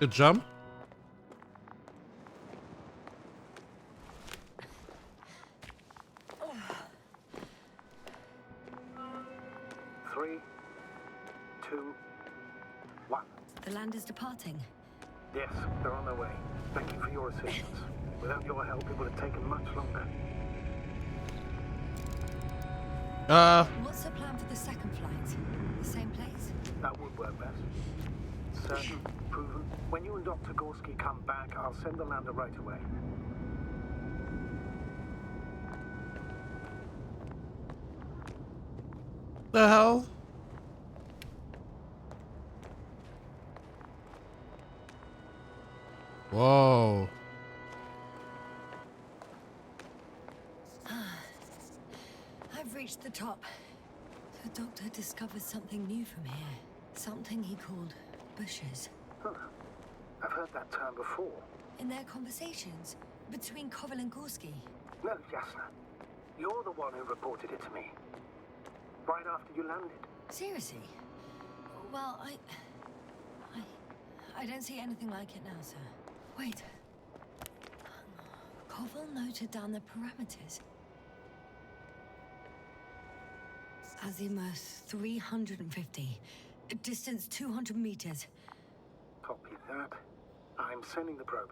Good jump. Three, two, one. The land is departing. Yes, they're on their way. Thank you for your assistance. Without your help, it would have taken much longer. What's the plan for the second flight? The same place? That would work best. Certain, proven. When you and Dr. Gorski come back, I'll send the lander right away. The hell? Whoa. I've reached the top. The doctor discovered something new from here. Something he called bushes. Huh. I've heard that term before. In their conversations between Koval and Gorski. No, Jasna. You're the one who reported it to me. Right after you landed. Seriously? Well, I don't see anything like it now, sir. Wait. Koval noted down the parameters. Azimuth 350. Distance 200 meters. Copy that. I'm sending the probe.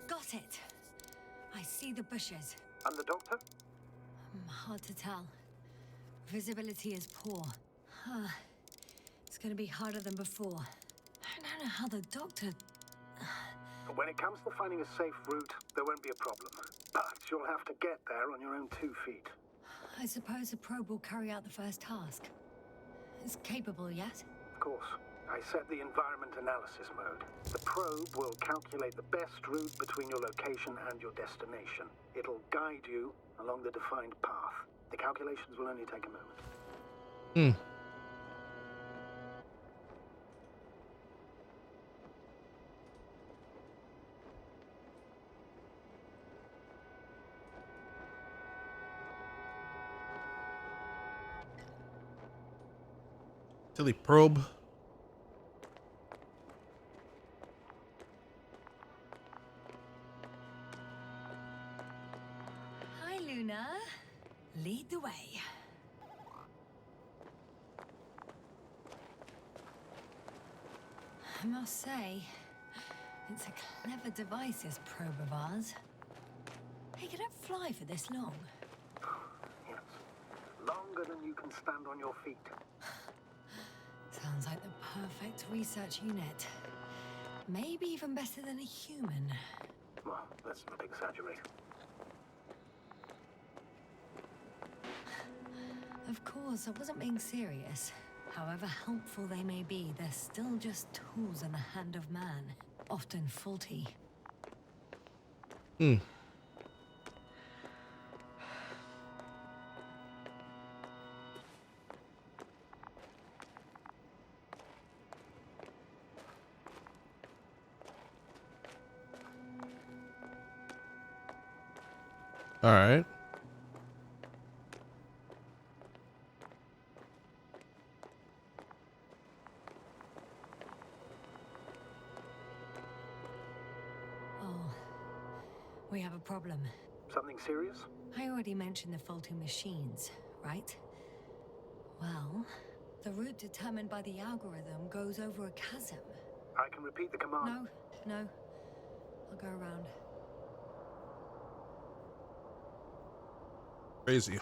Got it. I see the bushes. And the doctor? Hard to tell. Visibility is poor. It's gonna be harder than before. I don't know how the doctor... When it comes to finding a safe route, there won't be a problem. But you'll have to get there on your own 2 feet. I suppose the probe will carry out the first task. It's capable yet? Of course. I set the environment analysis mode. The probe will calculate the best route between your location and your destination. It'll guide you along the defined path. The calculations will only take a moment. Silly probe. Hi, Luna. Lead the way. I must say, it's a clever device, this probe of ours. Hey, can it fly for this long? Yes. Longer than you can stand on your feet. Sounds like the perfect research unit. Maybe even better than a human. Well, let's not exaggerate. Of course, I wasn't being serious. However helpful they may be, they're still just tools in the hand of man, often faulty. All right. Oh, we have a problem. Something serious? I already mentioned the faulty machines, right? Well, the route determined by the algorithm goes over a chasm. I can repeat the command. No. I'll go around. Crazy.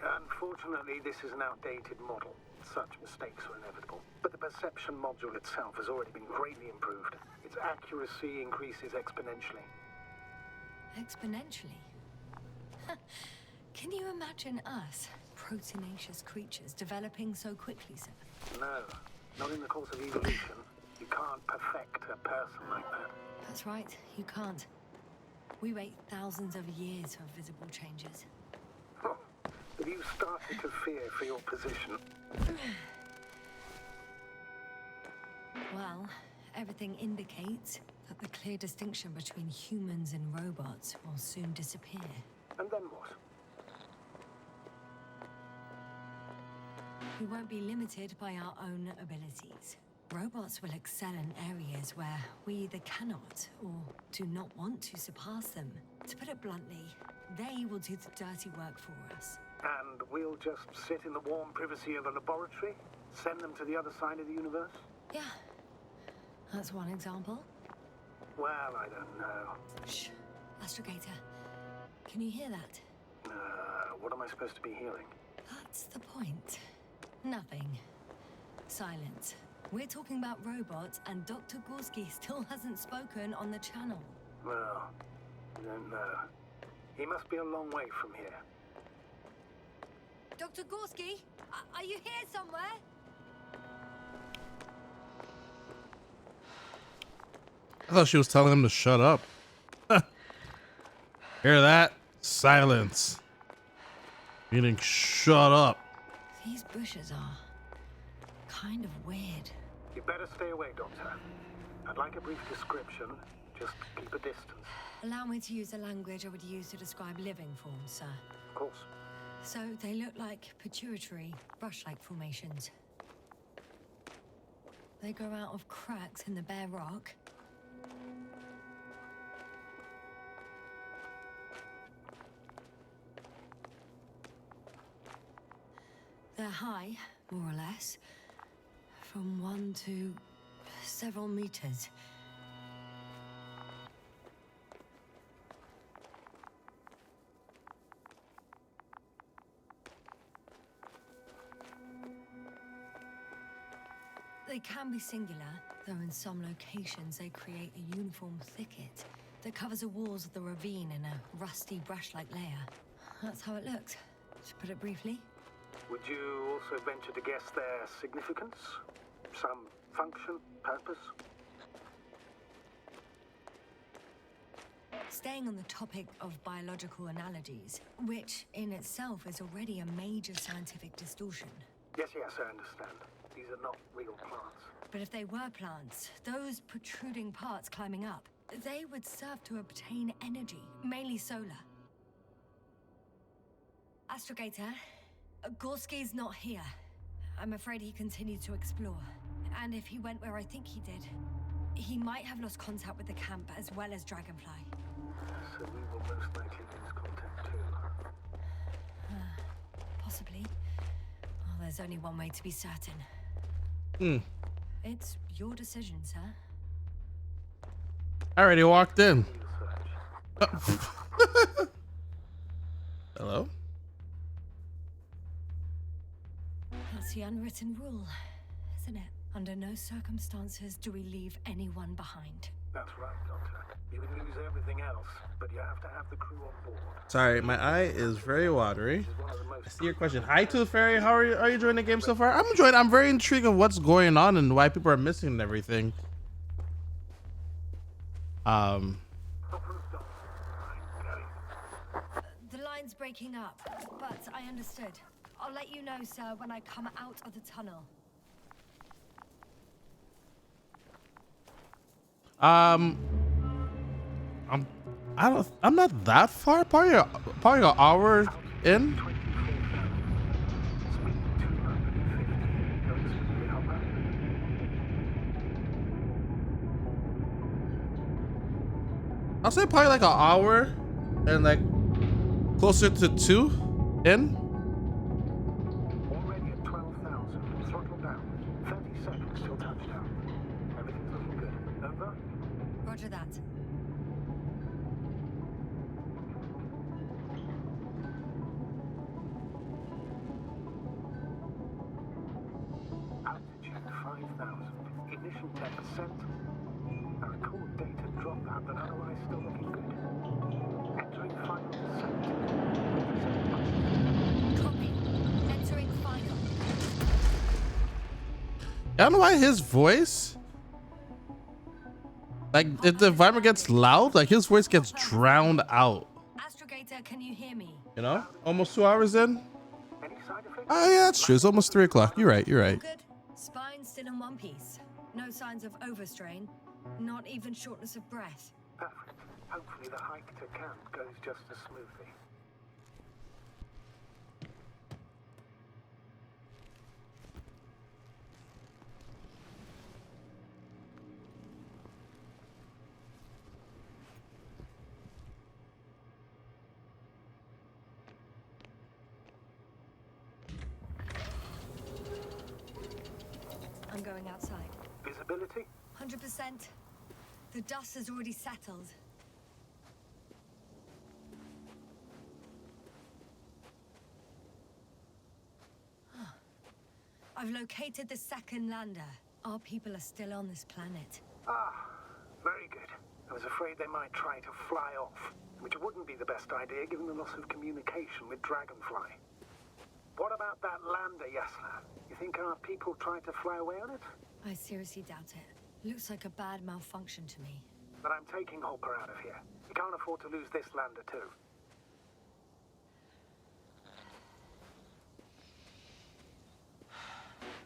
Unfortunately, this is an outdated model. Such mistakes are inevitable. But the perception module itself has already been greatly improved. Its accuracy increases exponentially. Exponentially? Can you imagine us, proteinaceous creatures, developing so quickly, sir? No, not in the course of evolution. You can't perfect a person like that. That's right, you can't. We wait thousands of years for visible changes. Have you started to fear for your position? Well, everything indicates that the clear distinction between humans and robots will soon disappear. And then what? We won't be limited by our own abilities. Robots will excel in areas where we either cannot or do not want to surpass them. To put it bluntly, they will do the dirty work for us. And we'll just sit in the warm privacy of a laboratory? Send them to the other side of the universe? Yeah, that's one example. Well, I don't know. Shh, Astrogator, can you hear that? What am I supposed to be hearing? That's the point. Nothing. Silence. We're talking about robots, and Dr. Gorski still hasn't spoken on the channel. Well, I don't know. He must be a long way from here. Dr. Gorski, are you here somewhere? I thought she was telling him to shut up. Hear that? Silence. Meaning shut up. These bushes are kind of weird. You better stay away, Doctor. I'd like a brief description. Just keep a distance. Allow me to use the language I would use to describe living forms, sir. Of course. So they look like pituitary, brush-like formations. They grow out of cracks in the bare rock. They're high, more or less, from 1 to several meters. They can be singular, though in some locations they create a uniform thicket that covers the walls of the ravine in a rusty brush-like layer. That's how it looks, to put it briefly. Would you also venture to guess their significance? Some function, purpose? Staying on the topic of biological analogies, which in itself is already a major scientific distortion. Yes, I understand. These are not real plants. But if they were plants, those protruding parts climbing up, they would serve to obtain energy, mainly solar. Astrogator, Gorski's not here. I'm afraid he continued to explore. And if he went where I think he did, he might have lost contact with the camp as well as Dragonfly. So we will most likely lose contact too. Possibly. Well, there's only one way to be certain. It's your decision, sir. I already walked in. We'll search. Hello? That's the unwritten rule, isn't it? Under no circumstances do we leave anyone behind. That's right, Doctor. You can lose everything else, but you have to have the crew on board. Sorry, my eye is very watery. This is one of the most I see your question. Hi, Tooth Fairy. How are you? Are you enjoying the game so far? I'm enjoying. I'm very intrigued of what's going on and why people are missing and everything. Approved, Doctor. The line's breaking up, but I understood. I'll let you know, sir, when I come out of the tunnel. I'm not that far. Probably an hour in. 24,000. Speed 250. Going to speed help out. I'll say probably like an hour and like closer to 2 in. Already at 12,000. Throttle down. 30 seconds till touchdown. Everything's looking good. Over? Roger that. Altitude 5,000. Ignition 10%. I record data dropout, but otherwise still looking good. Entering final descent. Copy. Entering final. I don't know why his voice, like if the environment gets loud, like his voice gets drowned out. Astrogator, can you hear me? You know, almost 2 hours in. Any side effects? Oh yeah, that's true. It's almost 3 o'clock. You're right. You're right. Good. Spine still in one piece. No signs of overstrain, not even shortness of breath. Perfect. Hopefully the hike to camp goes just as smoothly. I'm going outside. Visibility? 100%. The dust has already settled. I've located the second lander. Our people are still on this planet. Ah, very good. I was afraid they might try to fly off, which wouldn't be the best idea given the loss of communication with Dragonfly. What about that lander, Yasla? You think our people tried to fly away on it? I seriously doubt it. Looks like a bad malfunction to me. But I'm taking Hopper out of here. We can't afford to lose this lander too.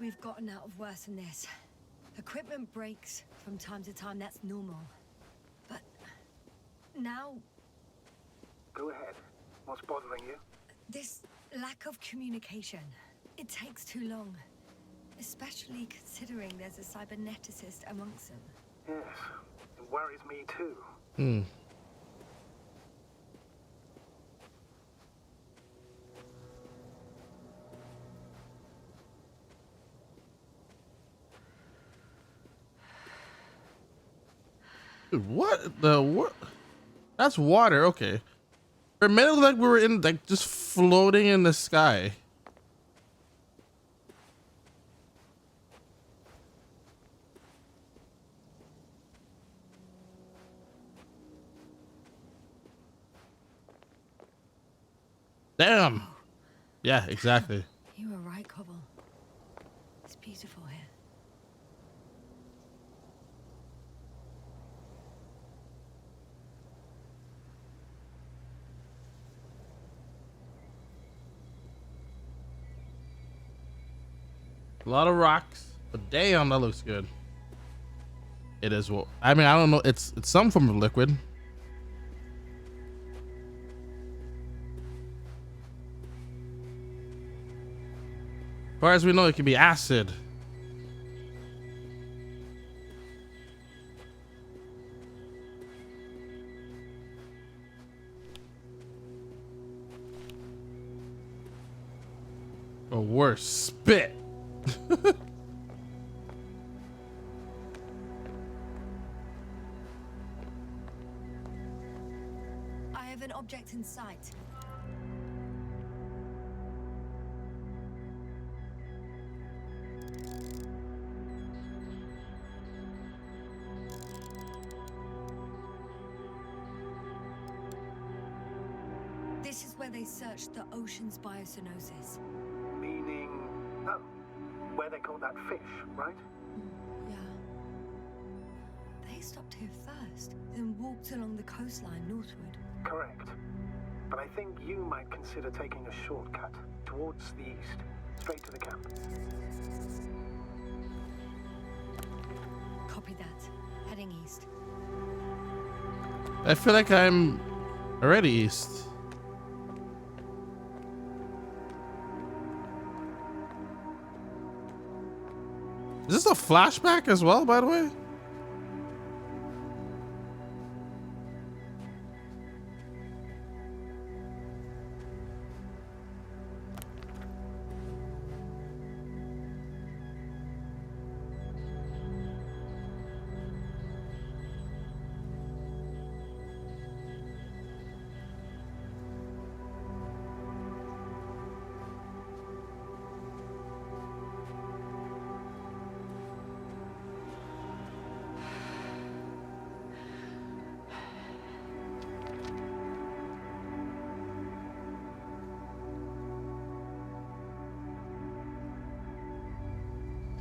We've gotten out of worse than this. Equipment breaks from time to time, that's normal. But now, Go ahead. What's bothering you? this lack of communication. It takes too long. Especially considering there's a cyberneticist amongst them. Yes, it worries me too. Hmm. Dude, what the what? That's water. Okay. For a minute, it looked like we were in like just floating in the sky. Damn. Yeah, exactly. You were right, Cobble. It's beautiful here. A lot of rocks, but damn, that looks good. It is what I mean. I don't know. It's some form of liquid. As far as we know, it could be acid. Or worse, spit. I have an object in sight. This is where they searched the ocean's biocenosis. Meaning... Oh, where they caught that fish, right? Yeah. They stopped here first, then walked along the coastline northward. Correct. But I think you might consider taking a shortcut towards the east, straight to the camp. Copy that. Heading east. I feel like I'm already east. Is this a flashback as well, by the way?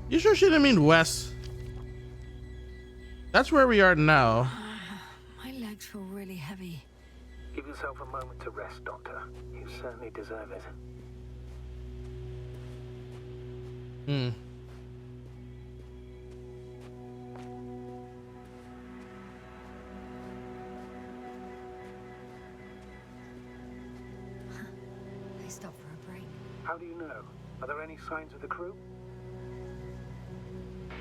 You sure she didn't mean west? That's where we are now. My legs feel really heavy. Give yourself a moment to rest, Doctor. You certainly deserve it. How do you know? Are there any signs of the crew?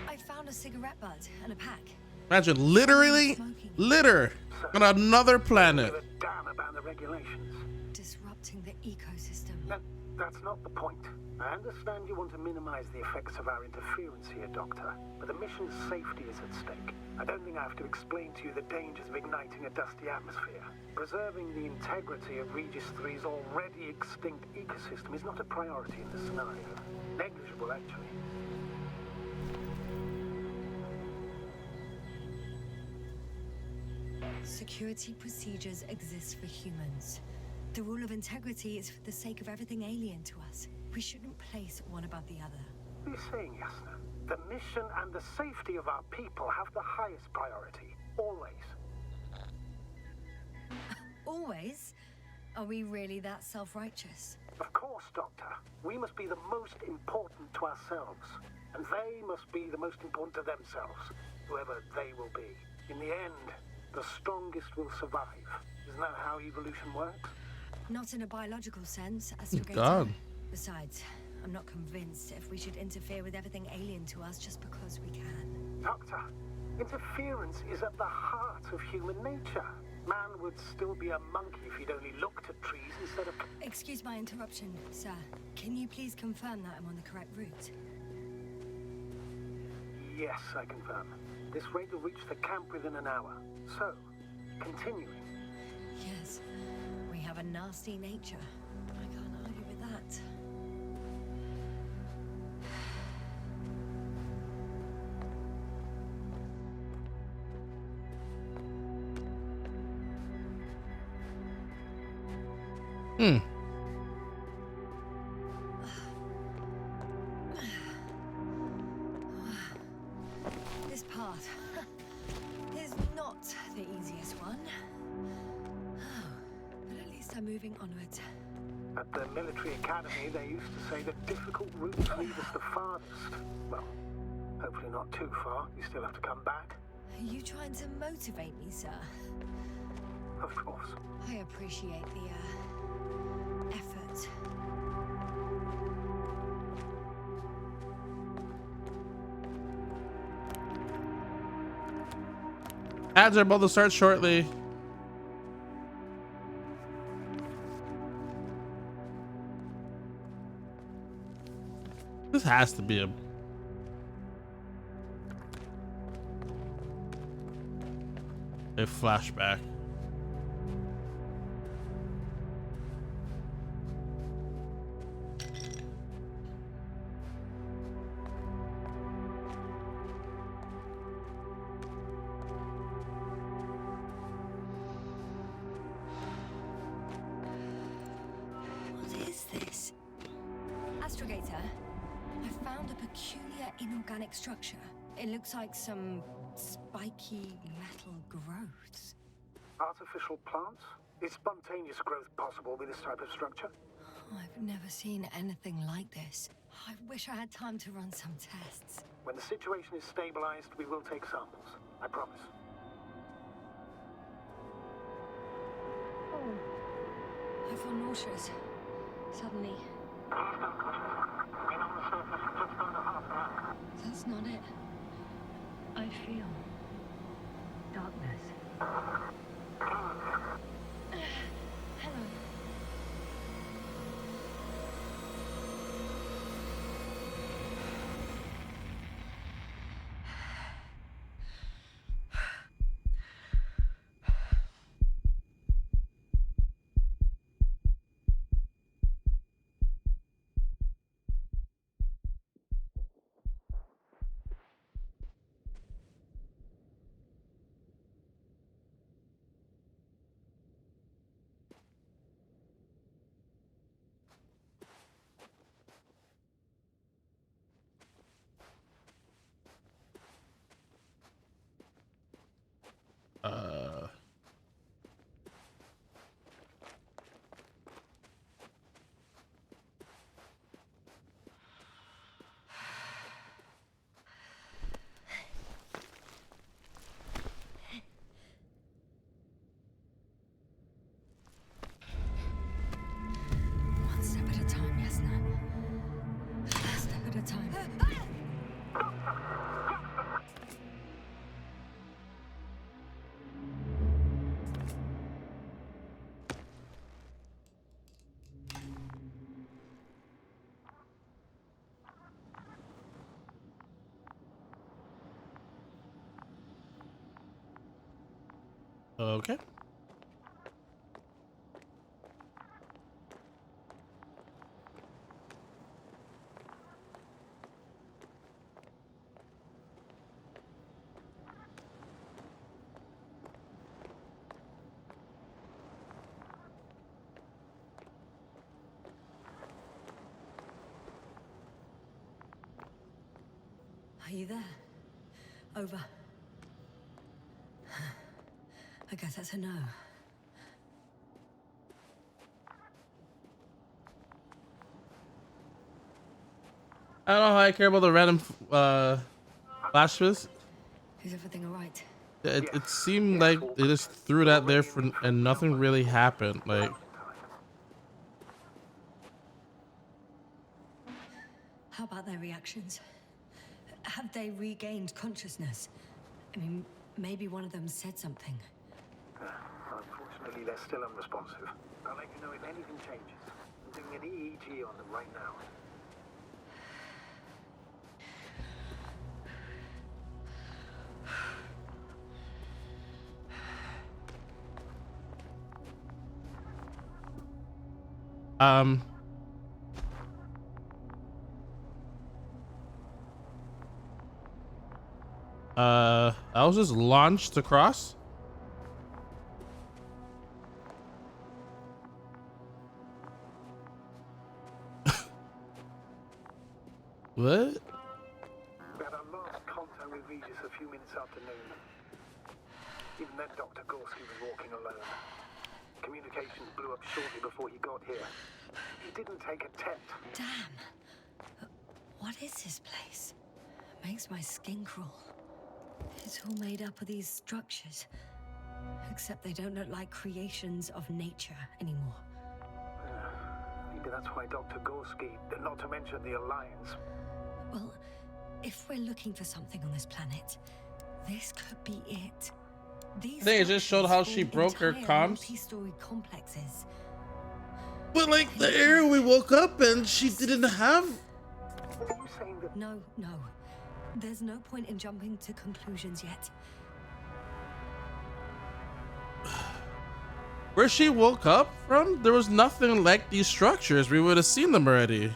I found a cigarette butt and a pack. Imagine literally litter on another planet. Give a damn about the regulations. Disrupting the ecosystem. That's not the point. I understand you want to minimize the effects of our interference here, Doctor, but the mission's safety is at stake. I don't think I have to explain to you the dangers of igniting a dusty atmosphere. Preserving the integrity of Regis 3's already extinct ecosystem is not a priority in this scenario. Negligible, actually. Security procedures exist for humans. The rule of integrity is for the sake of everything alien to us. We shouldn't place one above the other. What are you saying, Yasna? The mission and the safety of our people have the highest priority. Always. Always? Are we really that self-righteous? Of course, Doctor. We must be the most important to ourselves. And they must be the most important to themselves. Whoever they will be. In the end, the strongest will survive. Isn't that how evolution works? Not in a biological sense, Astrogator. God. Besides, I'm not convinced if we should interfere with everything alien to us just because we can. Doctor, interference is at the heart of human nature. Man would still be a monkey if he'd only looked at trees instead of... Excuse my interruption, sir. Can you please confirm that I'm on the correct route? Yes, I confirm. This raid will reach the camp within an hour. So, continuing. Yes, we have a nasty nature. I can't argue with that. This path is not the easiest one. But at least I'm moving onwards. At the military academy, they used to say that difficult routes lead us the farthest. Well, hopefully not too far. You still have to come back. Are you trying to motivate me, sir? Of course. I appreciate the, effort. Ads are about to start shortly. This has to be a flashback. What is this? Astrogator, I found a peculiar inorganic structure. It looks like some spiky metal growths. Artificial plants? Is spontaneous growth possible with this type of structure? I've never seen anything like this. I wish I had time to run some tests. When the situation is stabilized, we will take samples. I promise. I feel nauseous. Suddenly. That's not it. I feel darkness. Hello. at a time. Okay. Are you there? Over. I guess that's a no. I don't know how I care about the random flashes. Is everything alright? It seemed like they just threw that there for and nothing really happened. Like, How about their reactions? Have they regained consciousness? I mean, maybe one of them said something. Unfortunately, they're still unresponsive. I'll let you know if anything changes. I'm doing an EEG on them right now. um, I was just launched across. What? We had our last contact with Regis a few minutes after noon. Even then, Dr. Gorski was walking alone. Communications blew up shortly before he got here. He didn't take a tent. Damn. What is this place? Makes my skin crawl. It's all made up of these structures. Except they don't look like creations of nature anymore. Maybe that's why Dr. Gorski, not to mention the Alliance. Well, if we're looking for something on this planet, this could be it. These I think it just showed how she structures broke her form entire comms. multi-story complexes. But like the area we woke up in, she didn't have. Are you saying that No. There's no point in jumping to conclusions yet. Where she woke up from, there was nothing like these structures. We would have seen them already.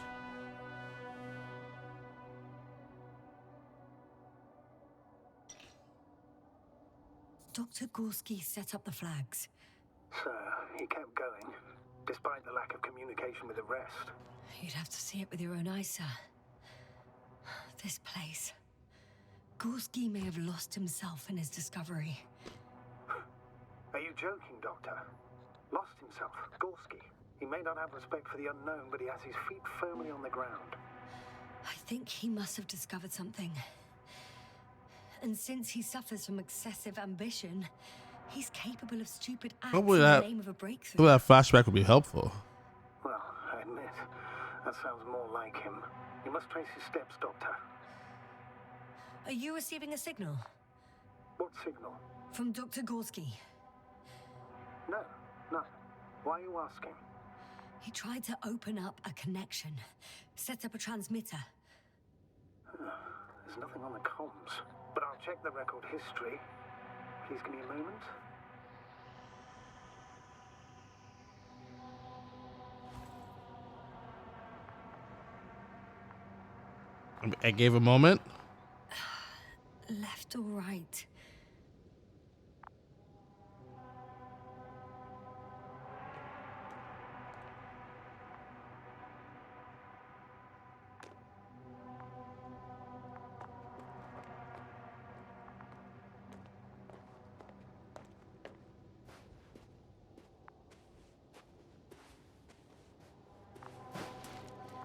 Dr. Gorski set up the flags. Sir, he kept going, despite the lack of communication with the rest. You'd have to see it with your own eyes, sir. This place. Gorski may have lost himself in his discovery. Are you joking, Doctor? Lost himself, Gorski. He may not have respect for the unknown, but he has his feet firmly on the ground. I think he must have discovered something. And since he suffers from excessive ambition, he's capable of stupid acts Hopefully in that- the name of a breakthrough. That flashback would be helpful. Well, I admit, that sounds more like him. You must trace his steps, Doctor. Are you receiving a signal? What signal? From Dr. Gorski. No. Why are you asking? He tried to open up a connection, set up a transmitter. There's nothing on the comms, but I'll check the record history. Please give me a moment. I gave a moment. Left or right?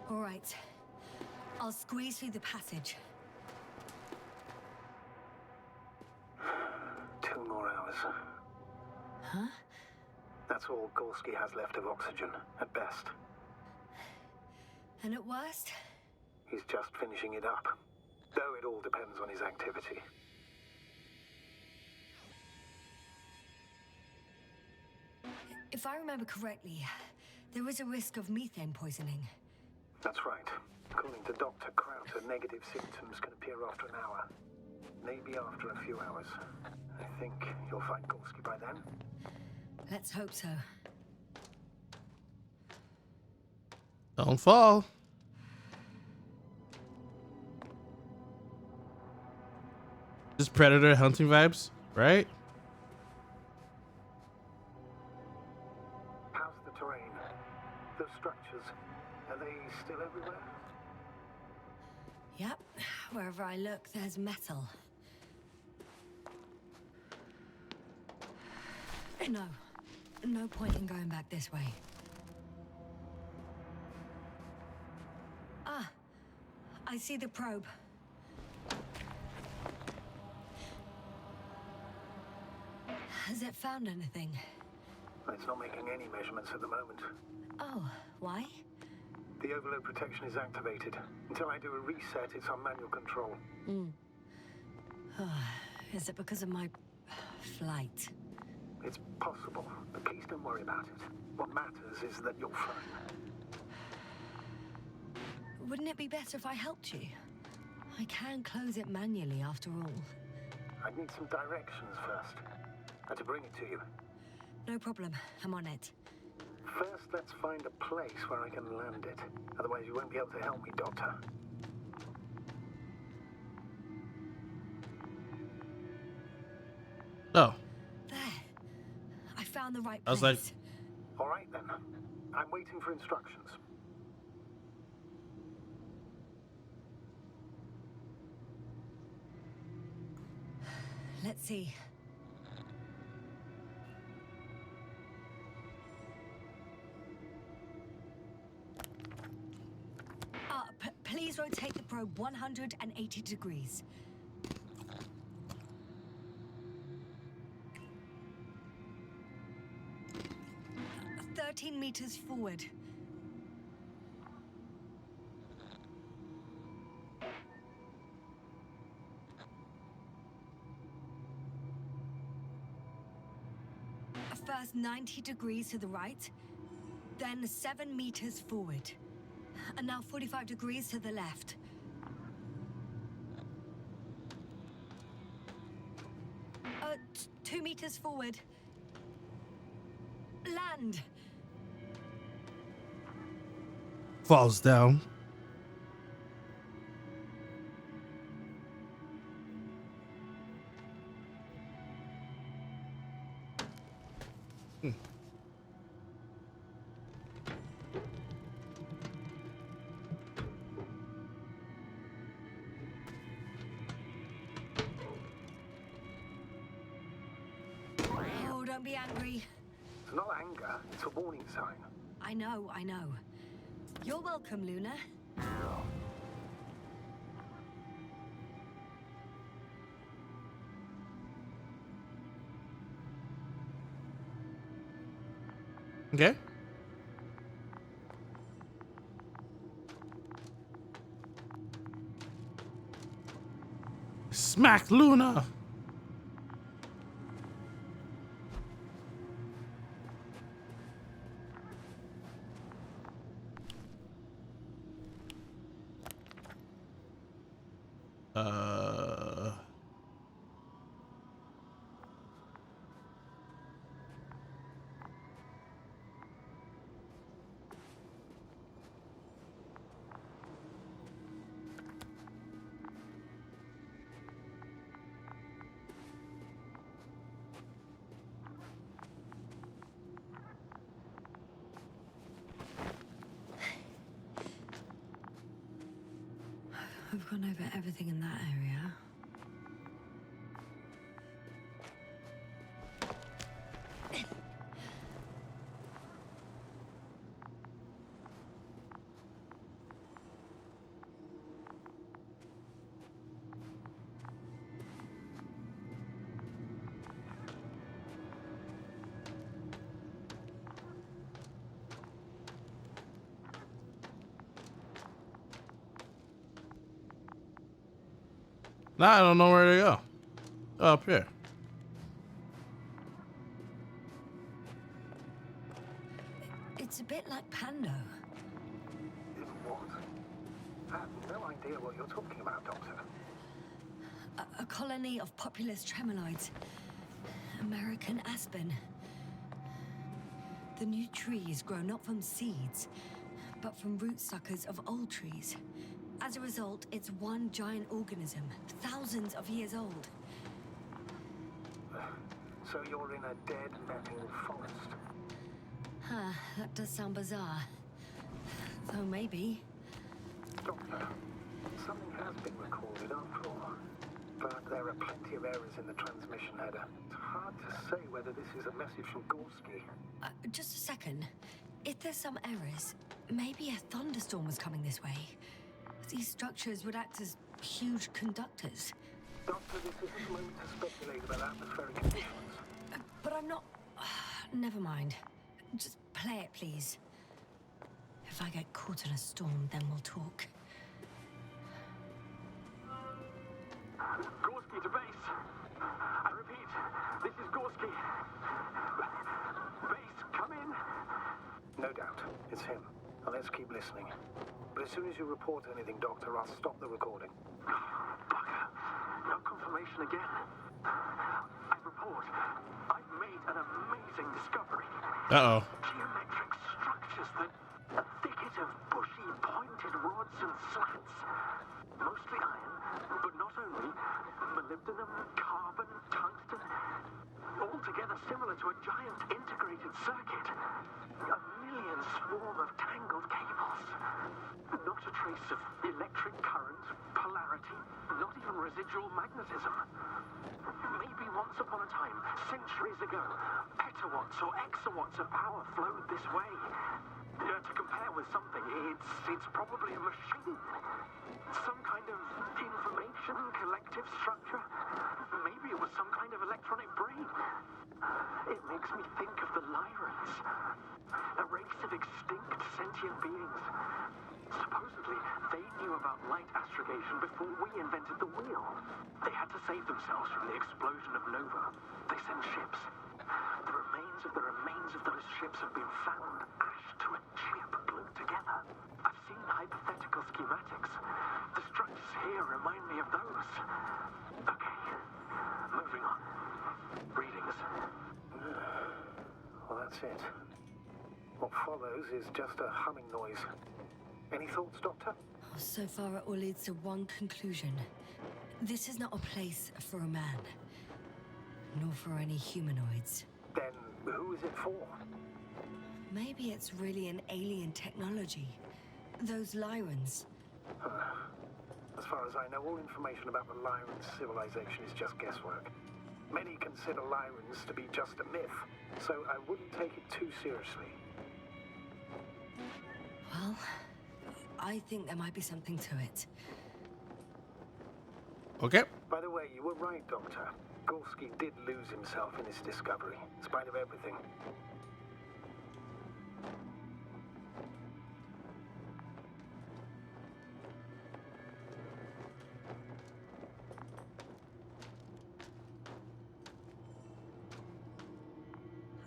All right. I'll squeeze through the passage. 2 more hours. Huh? That's all Gorski has left of oxygen, at best. And at worst, He's just finishing it up. Though it all depends on his activity. If I remember correctly, there is a risk of methane poisoning. That's right. According to Dr. Krauter, negative symptoms can appear after an hour. Maybe after a few hours. I think you'll find Gorski by then. Let's hope so. Don't fall. Just predator hunting vibes, right? How's the terrain? Those structures, are they still everywhere? Yep, wherever I look, there's metal. No point in going back this way. Ah, I see the probe. Has it found anything? It's not making any measurements at the moment. Oh, why? The overload protection is activated. Until I do a reset, it's on manual control. Is it because of my flight? It's possible, but please don't worry about it. What matters is that you're fine. Wouldn't it be better if I helped you? I can close it manually after all. I'd need some directions first. To bring it to you. No problem, I'm on it. First, let's find a place where I can land it. Otherwise, you won't be able to help me, Doctor. Oh, There. I found the right place. I was like, All right, then. I'm waiting for instructions. Let's see. Please rotate the probe 180 degrees. Uh, 13 meters forward. First 90 degrees to the right, then 7 meters forward. And now 45 degrees to the left. Uh, 2 meters forward. Land. falls down. Oh, don't be angry. It's not anger, it's a warning sign. I know. You're welcome, Luna. Okay. Smack Luna. We've gone over everything in that area. Now I don't know where to go. Up here. It's a bit like Pando. What? I have no idea what you're talking about, Doctor. A colony of populous tremoloids. American aspen. The new trees grow not from seeds, but from root suckers of old trees. As a result, it's one giant organism, thousands of years old. So you're in a dead metal forest. Huh, that does sound bizarre. Though maybe. Doctor, something has been recorded after all. But there are plenty of errors in the transmission header. It's hard to say whether this is a message from Gorski. Just a second. If there's some errors, maybe a thunderstorm was coming this way. These structures would act as huge conductors. Doctor, this isn't the moment to speculate about atmospheric conditions. But I'm not... Never mind. Just play it, please. If I get caught in a storm, then we'll talk. Gorski to base. I repeat, this is Gorski. Base, come in. No doubt, it's him. Now let's keep listening. But as soon as you report anything, Doctor, I'll stop the recording. Bugger. No confirmation again. I report. I've made an amazing discovery. Uh-oh. Geometric structures that... A thicket of bushy, pointed rods and slats. Mostly iron, but not only. Molybdenum, carbon, tungsten. Altogether similar to a giant integrated circuit. A million swarm of tangled cables. Not a trace of electric current, polarity, not even residual magnetism. Maybe once upon a time, centuries ago, petawatts or exawatts of power flowed this way. To compare with something, it's probably a machine. Some kind of information collective structure. Maybe it was some kind of electronic brain. It makes me think of the Lyrans. A race of extinct sentient beings. Supposedly, they knew about light astrogation before we invented the wheel. They had to save themselves from the explosion of Nova. They sent ships. The remains of those ships have been found, ashed to a chip glued together. I've seen hypothetical schematics. The structures here remind me of those. Okay, moving on. Readings. Well, that's it. What follows is just a humming noise. Any thoughts, Doctor? So far, it all leads to one conclusion. This is not a place for a man. Nor for any humanoids. Then who is it for? Maybe it's really an alien technology. Those Lyrans. As far as I know, all information about the Lyran civilization is just guesswork. Many consider Lyrans to be just a myth, so I wouldn't take it too seriously. Well, I think there might be something to it. Okay. By the way, you were right, Doctor. Gorski did lose himself in his discovery, in spite of everything.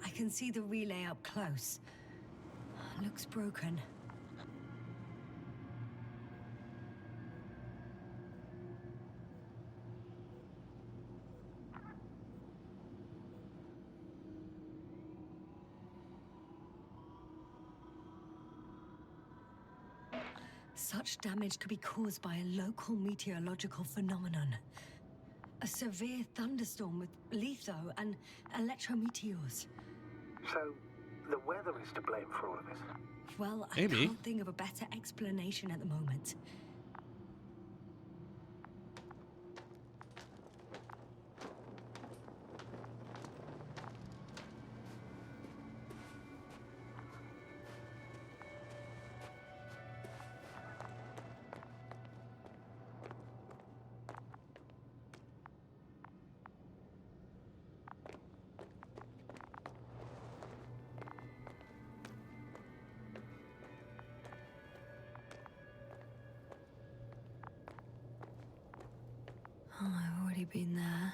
I can see the relay up close. Looks broken. Such damage could be caused by a local meteorological phenomenon. A severe thunderstorm with litho and electrometeors. So, the weather is to blame for all of this? Well, I Maybe. can't think of a better explanation at the moment. already been there.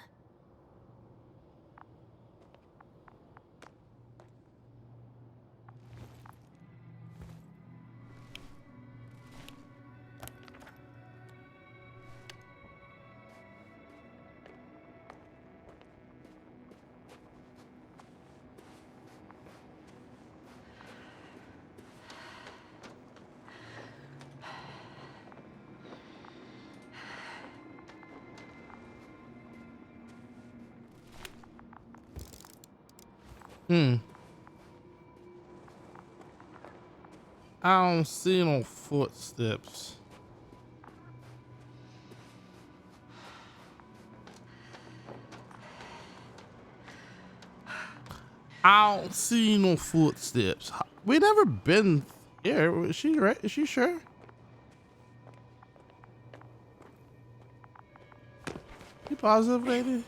Hmm. I don't see no footsteps. I don't see no footsteps. We never been here. Is she right? Is she sure? You positive, lady?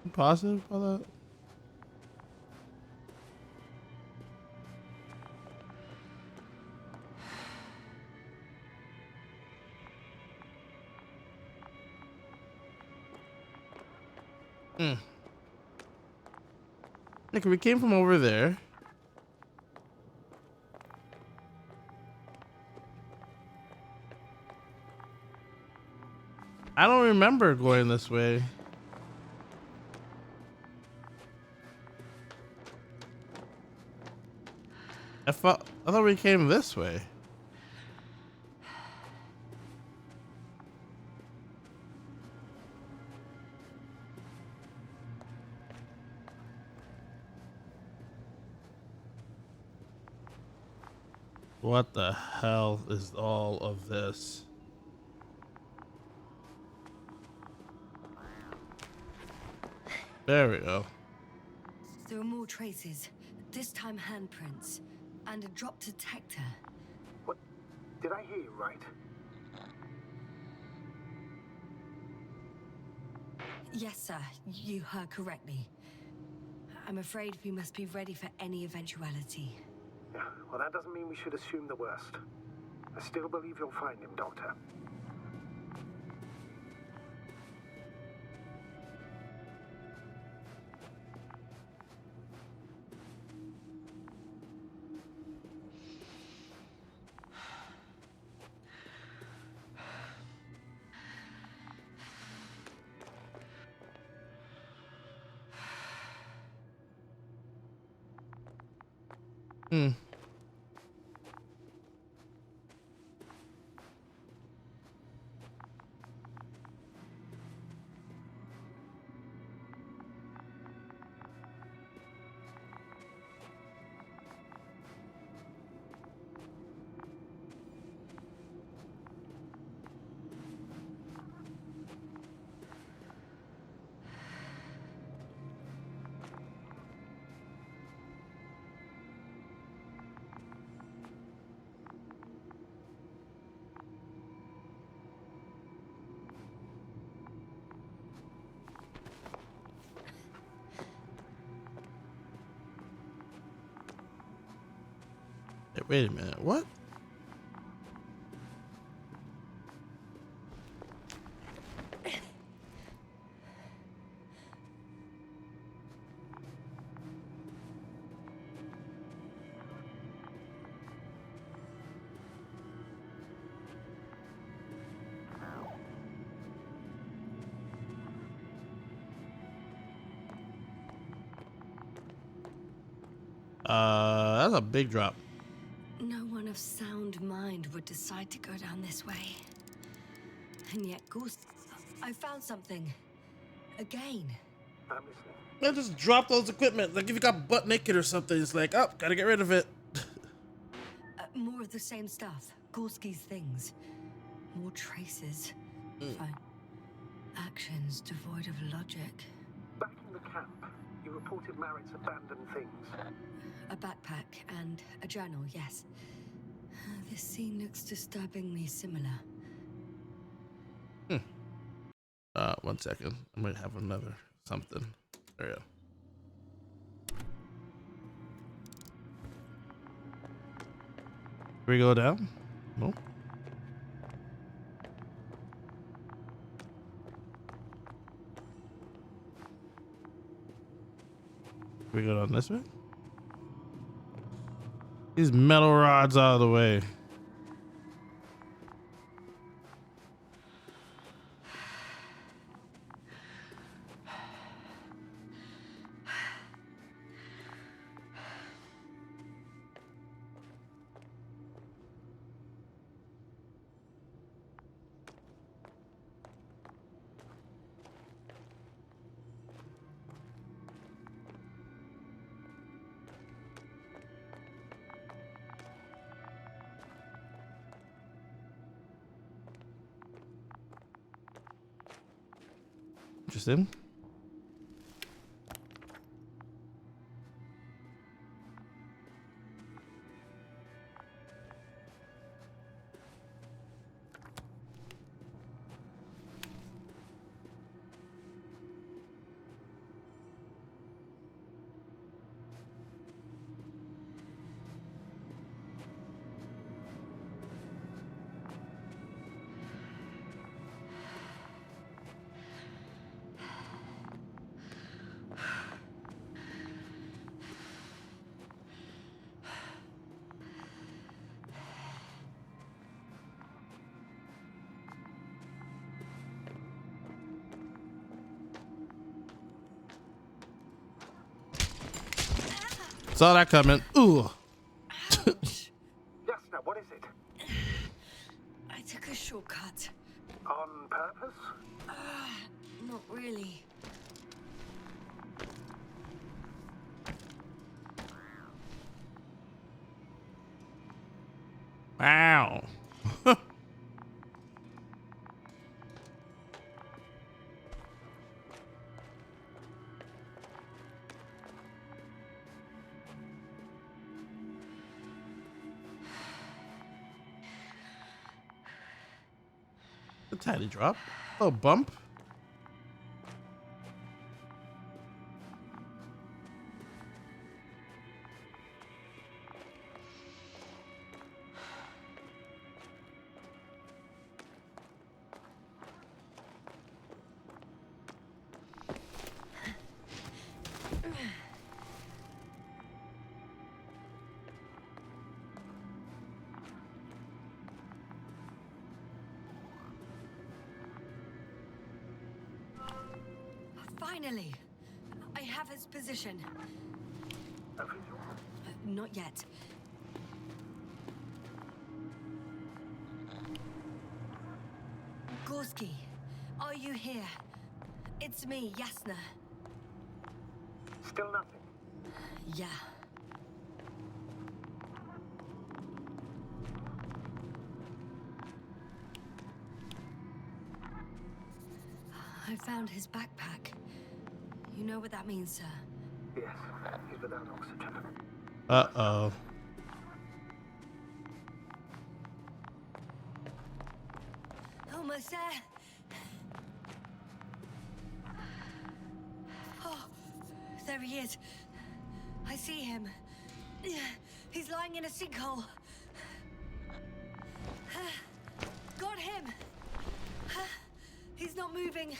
You positive about that? Hmm. Like we came from over there. I don't remember going this way. I thought we came this way. What the hell is all of this? There we go. There are more traces, this time handprints, and a drop detector. What? Did I hear you right? Yes, sir, you heard correctly. I'm afraid we must be ready for any eventuality. Yeah, well, that doesn't mean we should assume the worst. I still believe you'll find him, Doctor. Hmm. Hey, wait a minute. What? That's a big drop. No one of sound mind would decide to go down this way. And yet, Ghost, I found something. Again. I'm listening. Man, just drop those equipment. Like if you got butt naked or something, it's like, oh, gotta get rid of it. More of the same stuff. Gorski's things. More traces. Fine. Actions devoid of logic. Back in the camp, you reported Merritt's abandoned things. A backpack and a journal, yes. This scene looks disturbingly similar. 1 second. I might have another something. There we go. we go down? No. We go down this way? These metal rods out of the way. Interesting. Saw that coming. Ooh. Yes, now what is it? I took a shortcut. On purpose? Not really. Wow. A tiny drop. A bump. Finally, I have his position. A visual? Not yet. Gorski, are you here? It's me, Yasna. Still nothing. Yeah. I found his backpack. You know what that means, sir? Yes, he's without oxygen. Uh-oh. Almost there. Oh, there he is. I see him. He's lying in a sinkhole. Got him. He's not moving.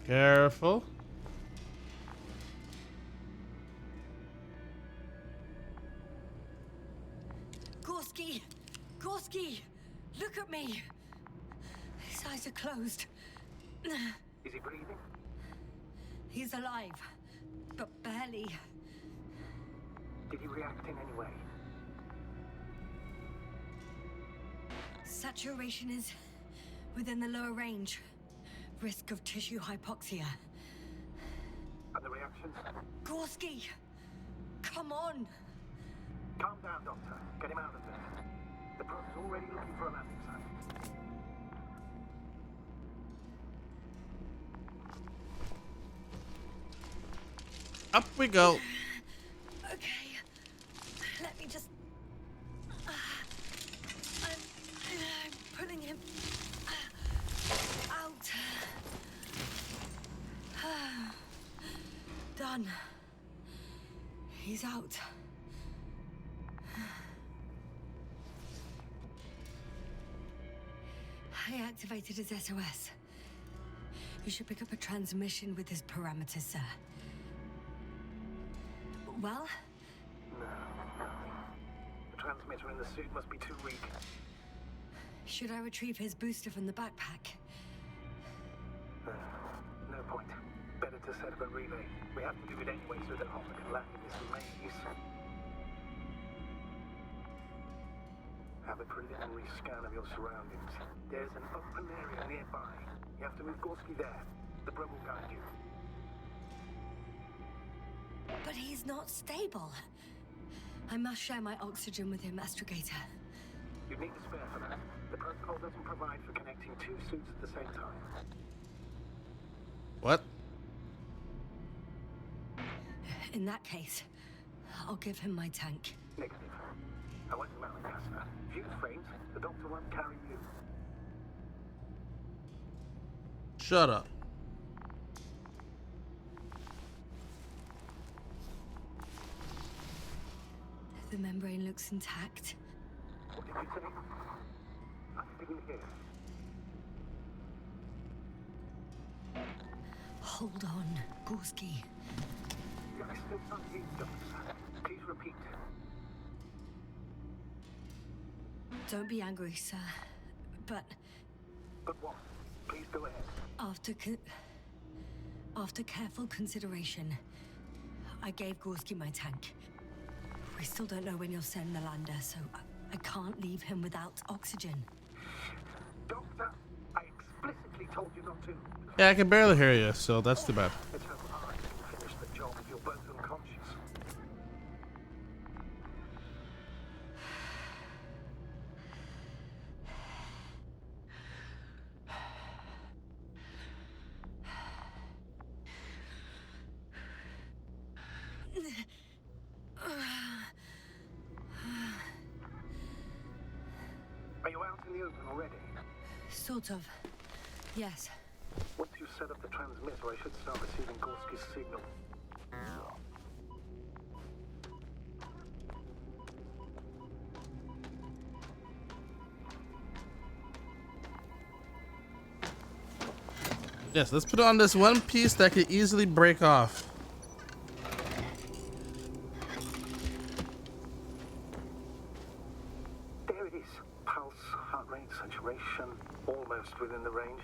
Careful. Gorski! Gorski! Look at me! His eyes are closed. Is he breathing? He's alive, but barely. Did he react in any way? Saturation is within the lower range. Risk of tissue hypoxia. And the reactions? Gorski! Come on! Calm down, Doctor. Get him out of there. The probe's already looking for a landing site. Up we go. Okay. Let me just... I'm pulling him out. Done. He's out. I activated his SOS. You should pick up a transmission with his parameters, sir. Well? No. The transmitter in the suit must be too weak. Should I retrieve his booster from the backpack? No point. Better to set up a relay. We have to do it anyway so that Hopper can land in this maze. Have a preliminary scan of your surroundings. There's an open area nearby. You have to move Gorski there. The bro will guide you. But he's not stable. I must share my oxygen with him, Astrogator. You need a spare for that. The protocol doesn't provide for connecting two suits at the same time. What? In that case, I'll give him my tank. Negative. I went to Madagascar. Fuse frames, the doctor won't carry you. Shut up. The membrane looks intact. What did you say? I didn't hear. Hold on, Gorski. I still can't hear you, Doctor. Please repeat. Don't be angry, sir. But But what? Please go ahead. after careful consideration, I gave Gorski my tank. We still don't know when you'll send the lander, so I can't leave him without oxygen. Doctor, I explicitly told you not to. Yeah, I can barely hear you, so that's too bad. Let's hope I can finish the job if you're both unconscious. Are you out in the open already? Sort of. Yes. Once you set up the transmitter, I should start receiving Gorski's signal. Yes, let's put on this one piece that could easily break off. There it is. Pulse, heart rate, saturation, almost within the range.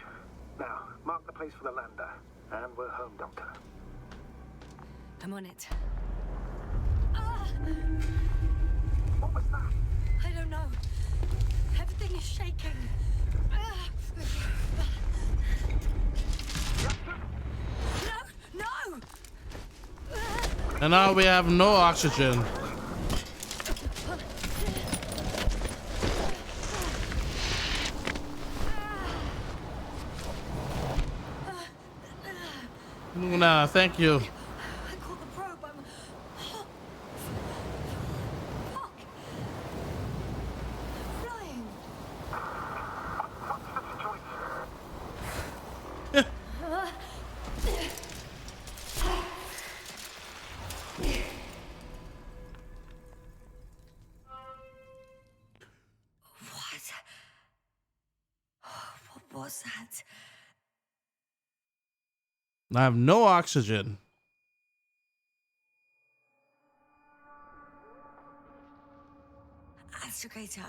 Now, mark the place for the lander. And we're home, Doctor. I'm on it. What was that? I don't know. Everything is shaking. No! No! And now we have no oxygen. Nah, thank you. I caught the probe. I'm... Fuck! Flying! What was that? I have no oxygen. Astrogator,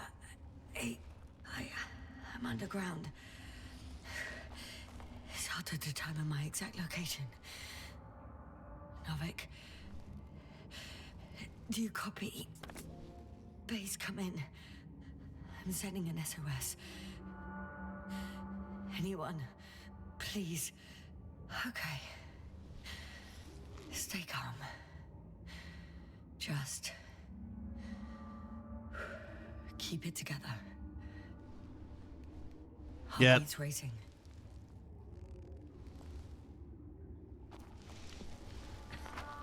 I'm underground. It's hard to determine my exact location. Novik, do you copy? Base, come in. I'm sending an SOS. Anyone, please. Okay. Stay calm. Just keep it together. Yeah. Heartbeat's racing.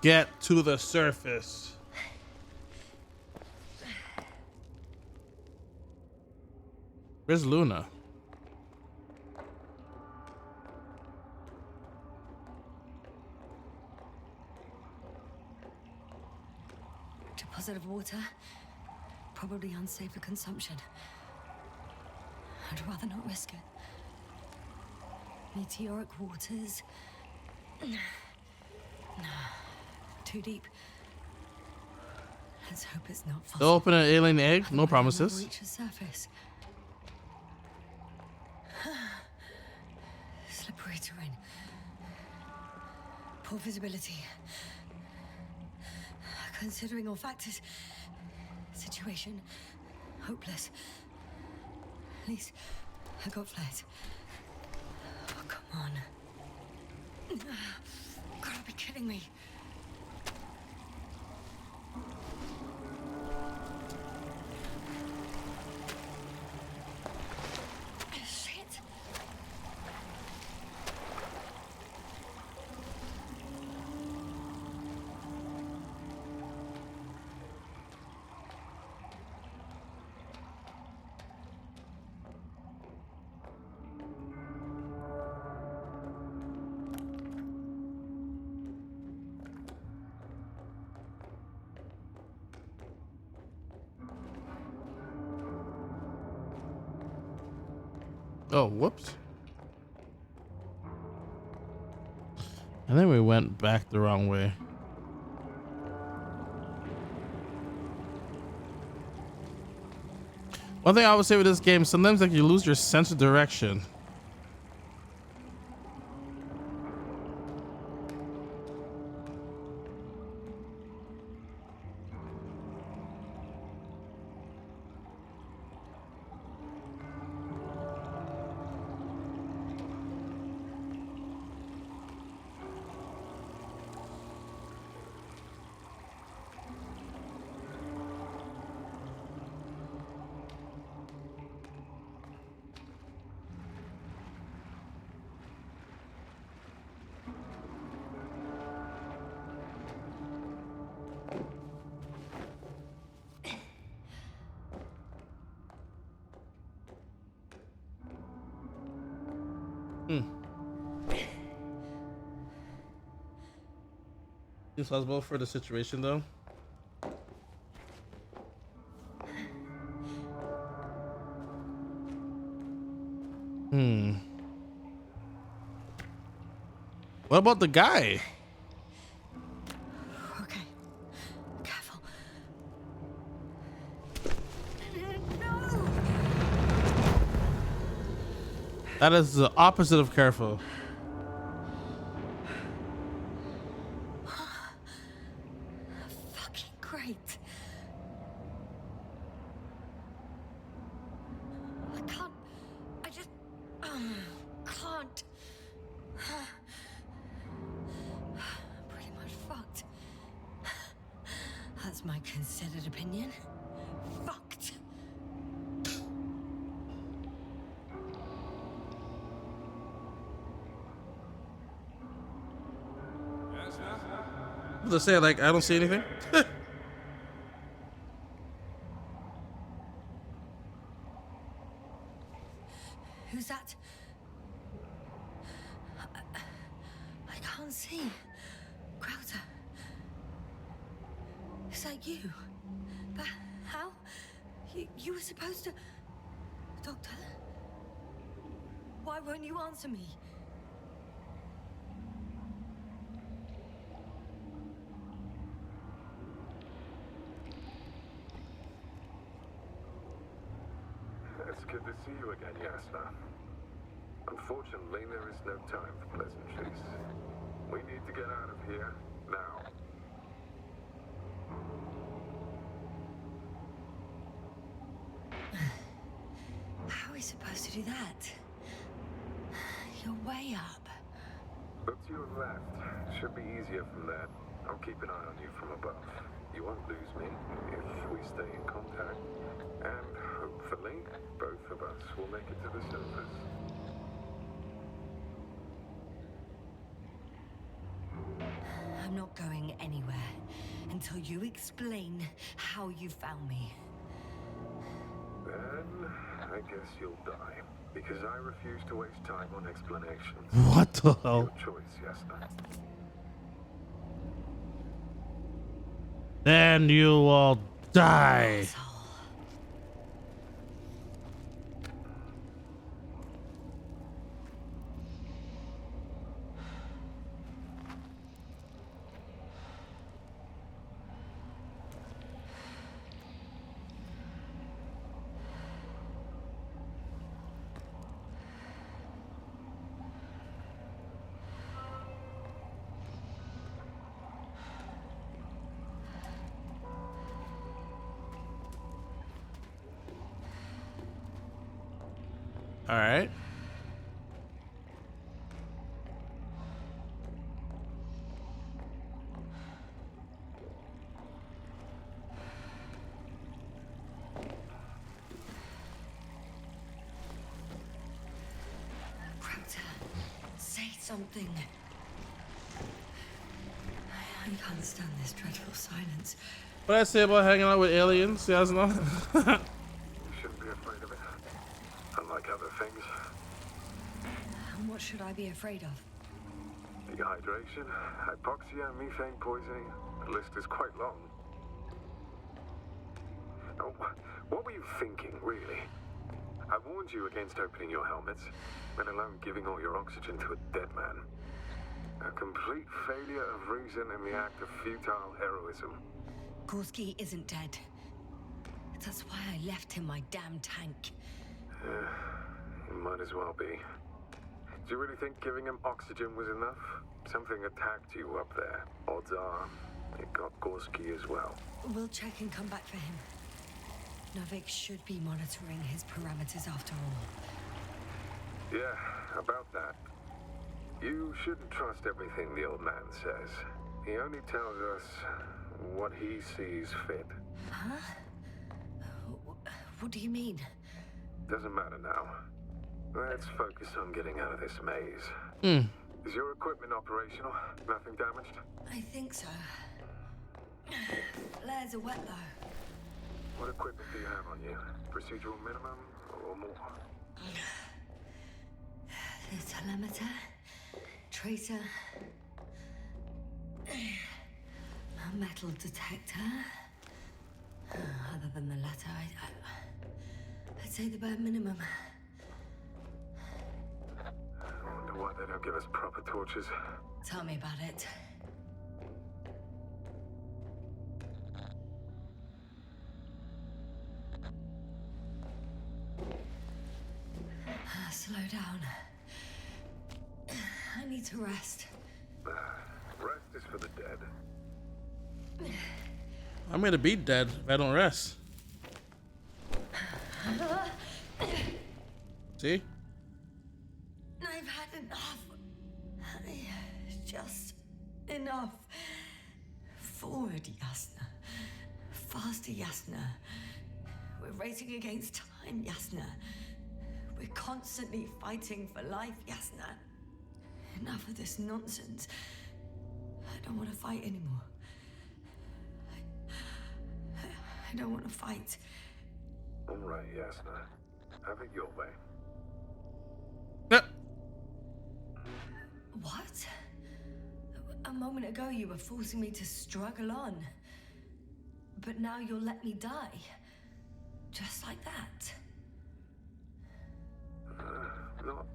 Get to the surface. Where's Luna? deposit of water. Probably unsafe for consumption. I'd rather not risk it. Meteoric waters. Too deep. Let's hope it's not They'll fossil. open an alien egg. No Otherwise, I'll promises. reach the surface. Slippery terrain. Poor visibility. Considering all factors, situation hopeless. At least I got flares. Oh, come on. Gotta be kidding me. Shit. Oh, whoops. And then we went back the wrong way. One thing I would say with this game, sometimes like you lose your sense of direction. Responsible for the situation though. What about the guy? Okay. Careful. No! That is the opposite of careful. Fucking great. I can't. I just. Can't. Pretty much fucked. That's my considered opinion. Fucked. To say like I don't see anything. Who's that? I can't see. Crowther. Is that you? But how? You were supposed to... Doctor? Why won't you answer me? It's good to see you again, Yasna. Unfortunately, there is no time for pleasantries. We need to get out of here, now. How are we supposed to do that? You're way up. Look to your left. Should be easier from there. I'll keep an eye on you from above. You won't lose me if we stay in contact. And hopefully, both of us will make it to the surface. I'm not going anywhere until you explain how you found me. Then, I guess you'll die. Because I refuse to waste time on explanations. What the hell? Your choice, Yasna. Then you will die. Asshole. All right. Raptor, say something. I can't stand this dreadful silence. What I say about hanging out with aliens? You guys know? You shouldn't be afraid of it. Unlike other things. And what should I be afraid of? Dehydration, hypoxia, methane poisoning. The list is quite long. Oh, what were you thinking, really? I warned you against opening your helmets, let alone giving all your oxygen to a dead man. A complete failure of reason in the act of futile heroism. Gorski isn't dead. That's why I left him my damn tank. It might as well be. Do you really think giving him oxygen was enough? Something attacked you up there. Odds are, it got Gorski as well. We'll check and come back for him. Novik should be monitoring his parameters after all. Yeah, about that. You shouldn't trust everything the old man says. He only tells us what he sees fit. Huh? What do you mean? Doesn't matter now. Let's focus on getting out of this maze. Hmm. Is your equipment operational? Nothing damaged? I think so. Flares are wet though. What equipment do you have on you? Procedural minimum or more? The telemeter, tracer, a metal detector. Other than the latter, I'd say the bare minimum. I wonder why they don't give us proper torches. Tell me about it. Slow down. I need to rest. Rest is for the dead. I'm gonna be dead if I don't rest. See? I've had enough. Just enough. Forward, Yasna. Faster, Yasna. We're racing against time, Yasna. We're constantly fighting for life, Yasna. Enough of this nonsense. I don't want to fight anymore. I don't want to fight. All right, Yasna. Have it your way. What? A moment ago you were forcing me to struggle on. But now you'll let me die. Just like that. Not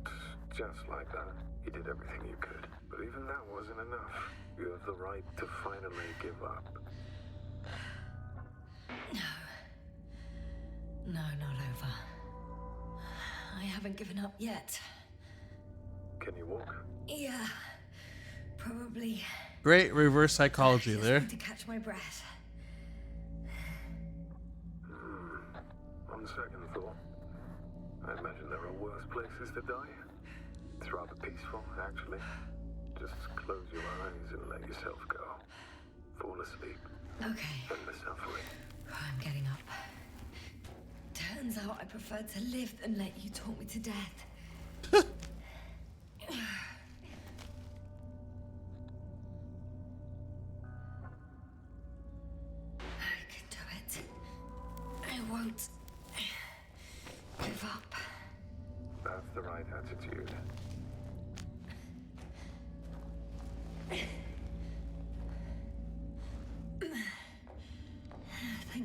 just like that. You did everything you could. But even that wasn't enough. You have the right to finally give up. No, not over. I haven't given up yet. Can you walk? Yeah, probably. Great reverse psychology Just there. need to catch my breath. On second thought, I imagine there are worse places to die. It's rather peaceful, actually. Just close your eyes and let yourself go. Fall asleep. Okay, End the suffering. I'm getting up. Turns out I prefer to live than let you talk me to death. I can do it. I won't give up. That's the right attitude.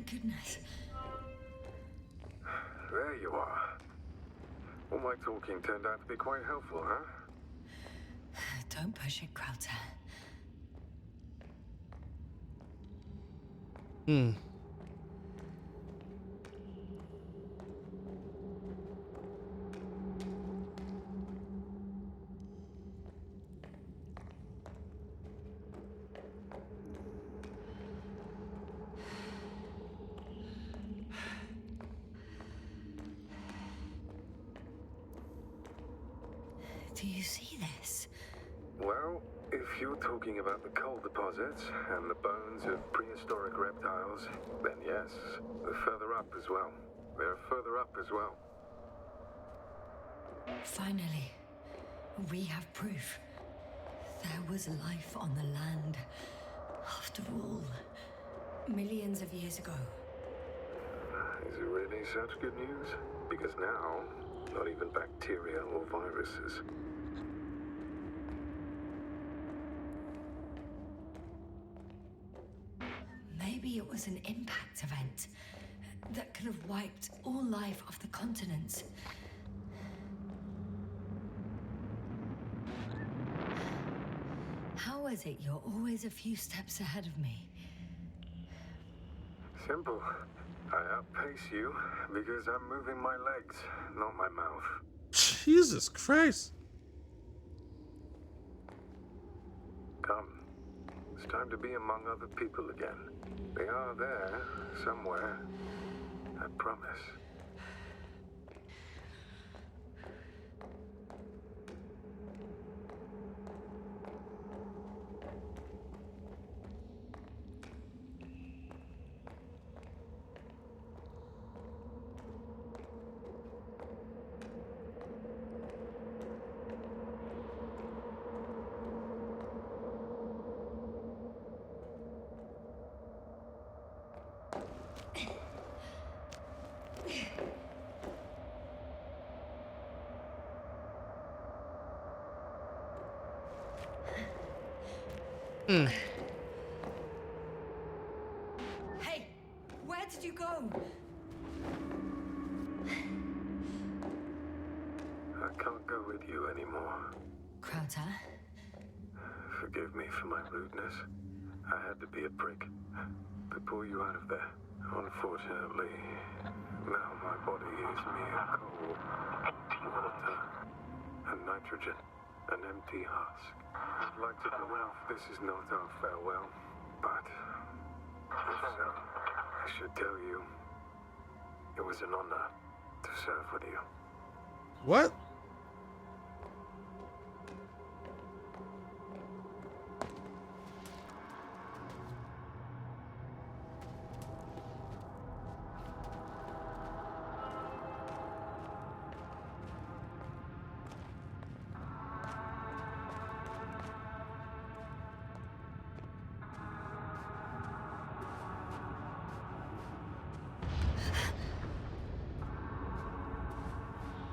Thank goodness. There you are. All my talking turned out to be quite helpful, huh? Don't push it, Krauter. Do you see this? Well, if you're talking about the coal deposits and the bones of prehistoric reptiles, then yes, they're further up as well. They're further up as well. Finally, we have proof. There was life on the land. After all, millions of years ago. Is it really such good news? Because now, not even bacteria or viruses. Maybe it was an impact event that could have wiped all life off the continents. How is it you're always a few steps ahead of me? Simple. I outpace you because I'm moving my legs, not my mouth. Jesus Christ. Come. It's time to be among other people again. They are there, somewhere. I promise. Hey, where did you go? I can't go with you anymore. Krauter? Forgive me for my rudeness. I had to be a prick to pull you out of there. Unfortunately, now my body is mere coal, water, and nitrogen, an empty husk. I'd like to believe this is not our farewell, but if so, I should tell you, it was an honor to serve with you. What?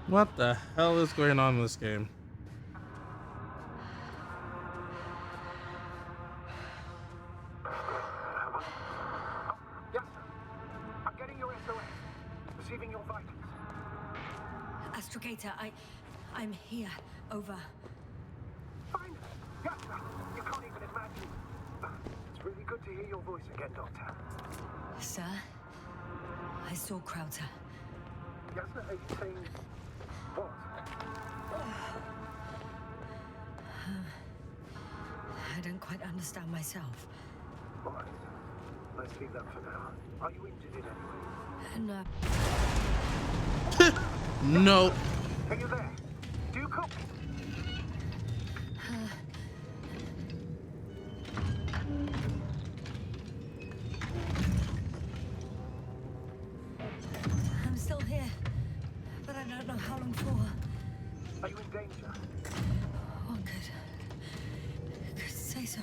What the hell is going on in this game? Yes, I'm getting your SOS. Receiving your vitals. Astrogator, I'm here. Over. Fine. Yes, sir. You can't even imagine. It's really good to hear your voice again, Doctor. Sir? I saw Krauter. Yes, sir. Are you saying what? I don't quite understand myself. All right. Let's leave that for now. Are you injured in any way? No. No. Are you there? Do you copy? I'm still here, but I don't know how long for. Are you in danger? One could say so.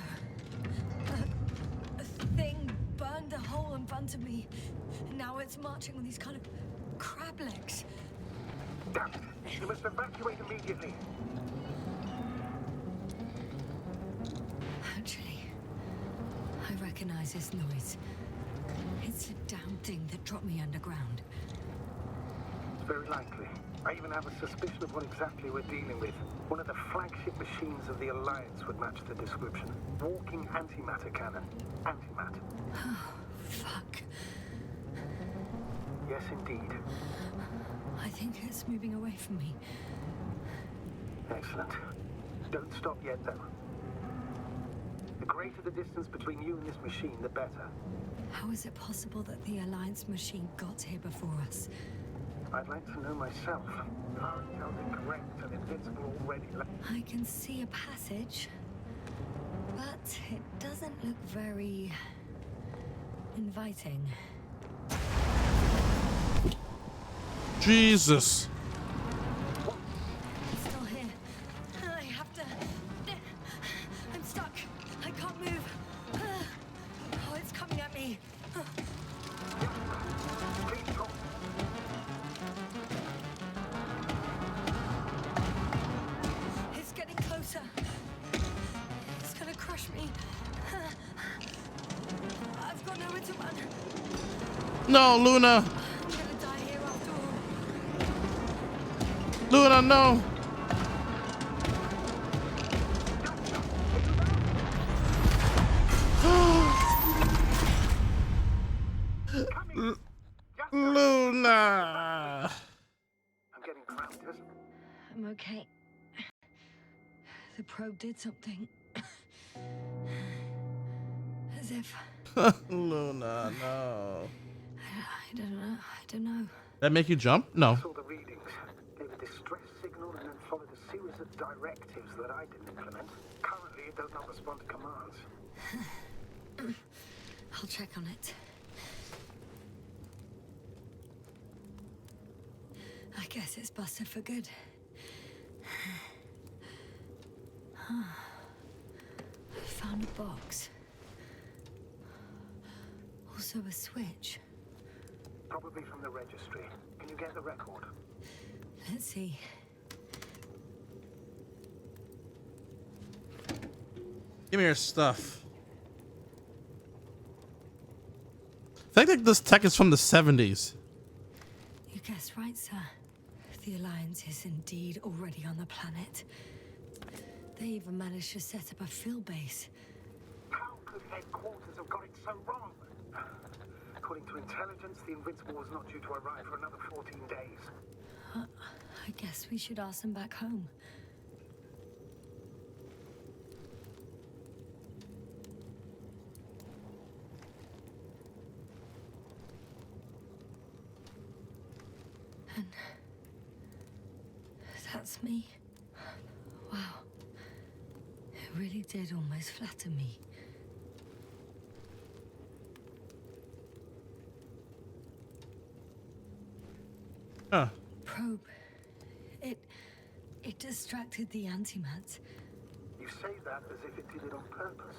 A thing burned a hole in front of me. Now it's marching on these kind of crab legs. Damn it. You must evacuate immediately. Actually, I recognize this noise. It's the damn thing that dropped me underground. It's very likely. I even have a suspicion of what exactly we're dealing with. One of the flagship machines of the Alliance would match the description. Walking antimatter cannon. Antimatter. Fuck. Yes, indeed. I think it's moving away from me. Excellent. Don't stop yet, though. The greater the distance between you and this machine, the better. How is it possible that the Alliance machine got here before us? I'd like to know myself. Our intel's incorrect and Invincible already left. I can see a passage, but it doesn't look very inviting. Jesus. It's still here. I have to... I'm stuck. I can't move. Oh, it's coming at me. Please drop. It's getting closer. It's gonna crush me. I've got nowhere to run. No, Luna. I'm gonna die here after all. Luna, no. Luna. I'm getting cramped. I'm okay. The probe did something. As if... Luna, no. I don't know. That make you jump? No. Saw the readings, gave a distress signal, and then followed a series of directives that I didn't implement. Currently, it does not respond to commands. I'll check on it. I guess it's busted for good. I found a box. Also a switch. Probably from the registry. Can you get the record? Let's see. Give me your stuff. I think like this tech is from the 70s. You guessed right, sir. The Alliance is indeed already on the planet. They even managed to set up a field base. How could headquarters have got it so wrong? According to intelligence, the Invincible was not due to arrive for another 14 days. I guess we should ask them back home. And that's me. Wow. It really did almost flatter me. Huh. Probe. It distracted the antimats. You say that as if it did it on purpose.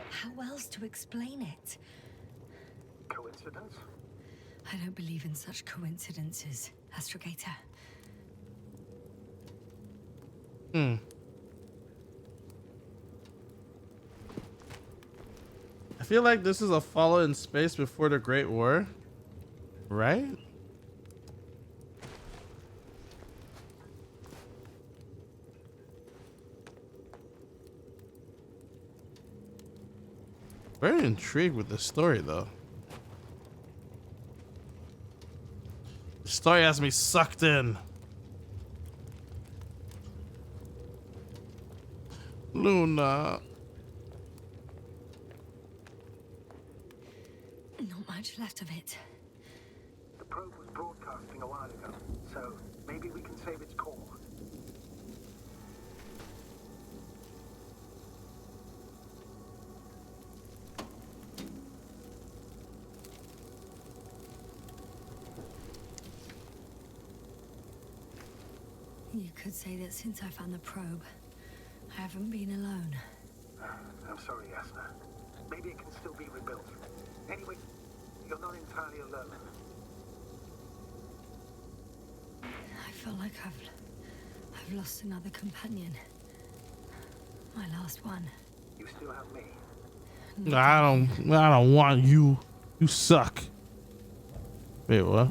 How else to explain it? Coincidence? I don't believe in such coincidences, Astrogator. I feel like this is a follow in space before the Great War, right? Very intrigued with this story, though. The story has me sucked in. Luna. Not much left of it. The probe was broadcasting a while ago, so maybe we can save its core. You could say that since I found the probe, I haven't been alone. I'm sorry, Yasna. Maybe it can still be rebuilt. Anyway, you're not entirely alone. I feel like I've lost another companion. My last one. You still have me. I don't want you. You suck. Wait, what?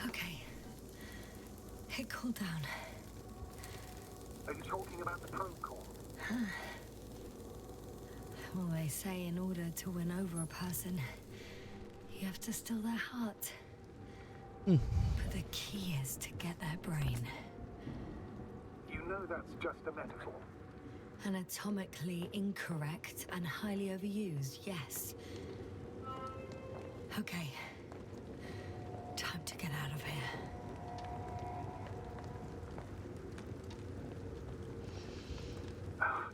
Okay. It cooled down. Are you talking about the probe core? Well, they say in order to win over a person, you have to steal their heart. But the key is to get their brain. You know that's just a metaphor. Anatomically incorrect and highly overused, yes. Okay. Time to get out of here.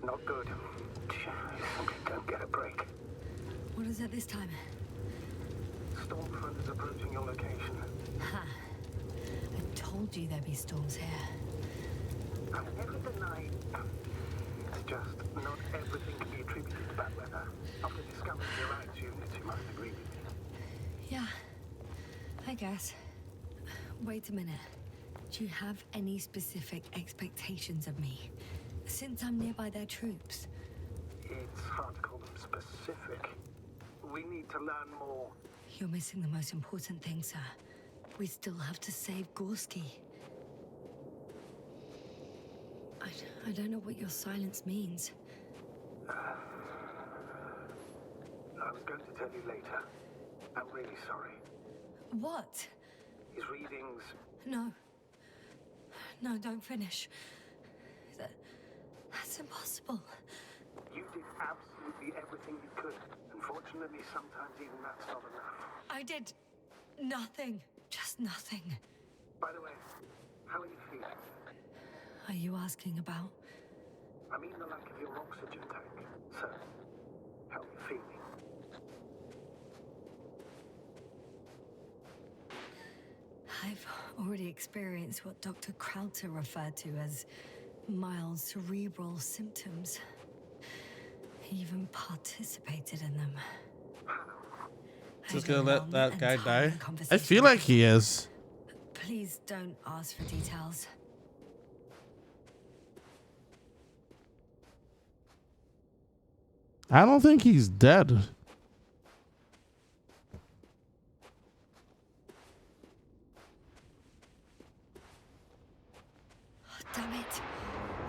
Not good. You simply don't get a break. What is it this time? Stormfront is approaching your location. Ha! I told you there'd be storms here. I never denied. It's just not everything can be attributed to bad weather. After discovering the Alliance unit, you must agree with me. Yeah, I guess. Wait a minute. Do you have any specific expectations of me? Since I'm nearby their troops. It's hard to call them specific. We need to learn more. You're missing the most important thing, sir. We still have to save Gorski. I don't know what your silence means. I was going to tell you later. I'm really sorry. What? His readings. No. No, don't finish. That's impossible. You did absolutely everything you could. Unfortunately, sometimes even that's not enough. I did nothing. Just nothing. By the way, how are you feeling? Are you asking about? I mean the lack of your oxygen tank. So, how are you feeling? I've already experienced what Dr. Krauter referred to as mild cerebral symptoms. He even participated in them. Just I gonna don't let want that guy entire die? I conversation feel like he is. Please don't ask for details. I don't think he's dead. Damn it.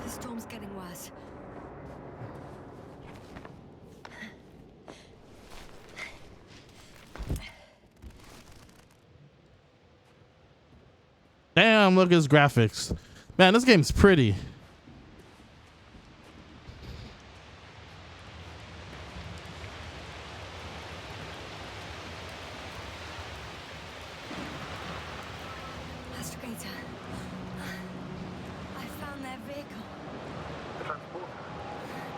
The storm's getting worse. Damn, look at his graphics. Man, this game's pretty. Astrogator. I found their vehicle. The transporter.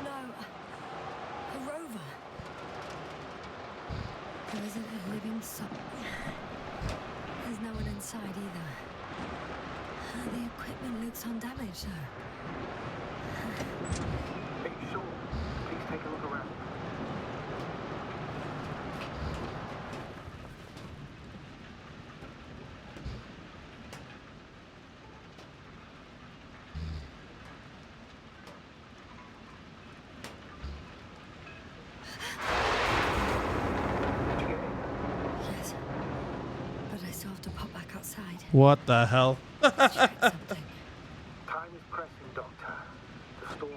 No, a rover. There isn't a living soul. There's no one inside either. The equipment looks undamaged, though. Hey, Sean, please take a look around. Did you get in? Yes. But I still have to pop back outside. What the hell? Check something. Time is pressing, Doctor. The storm.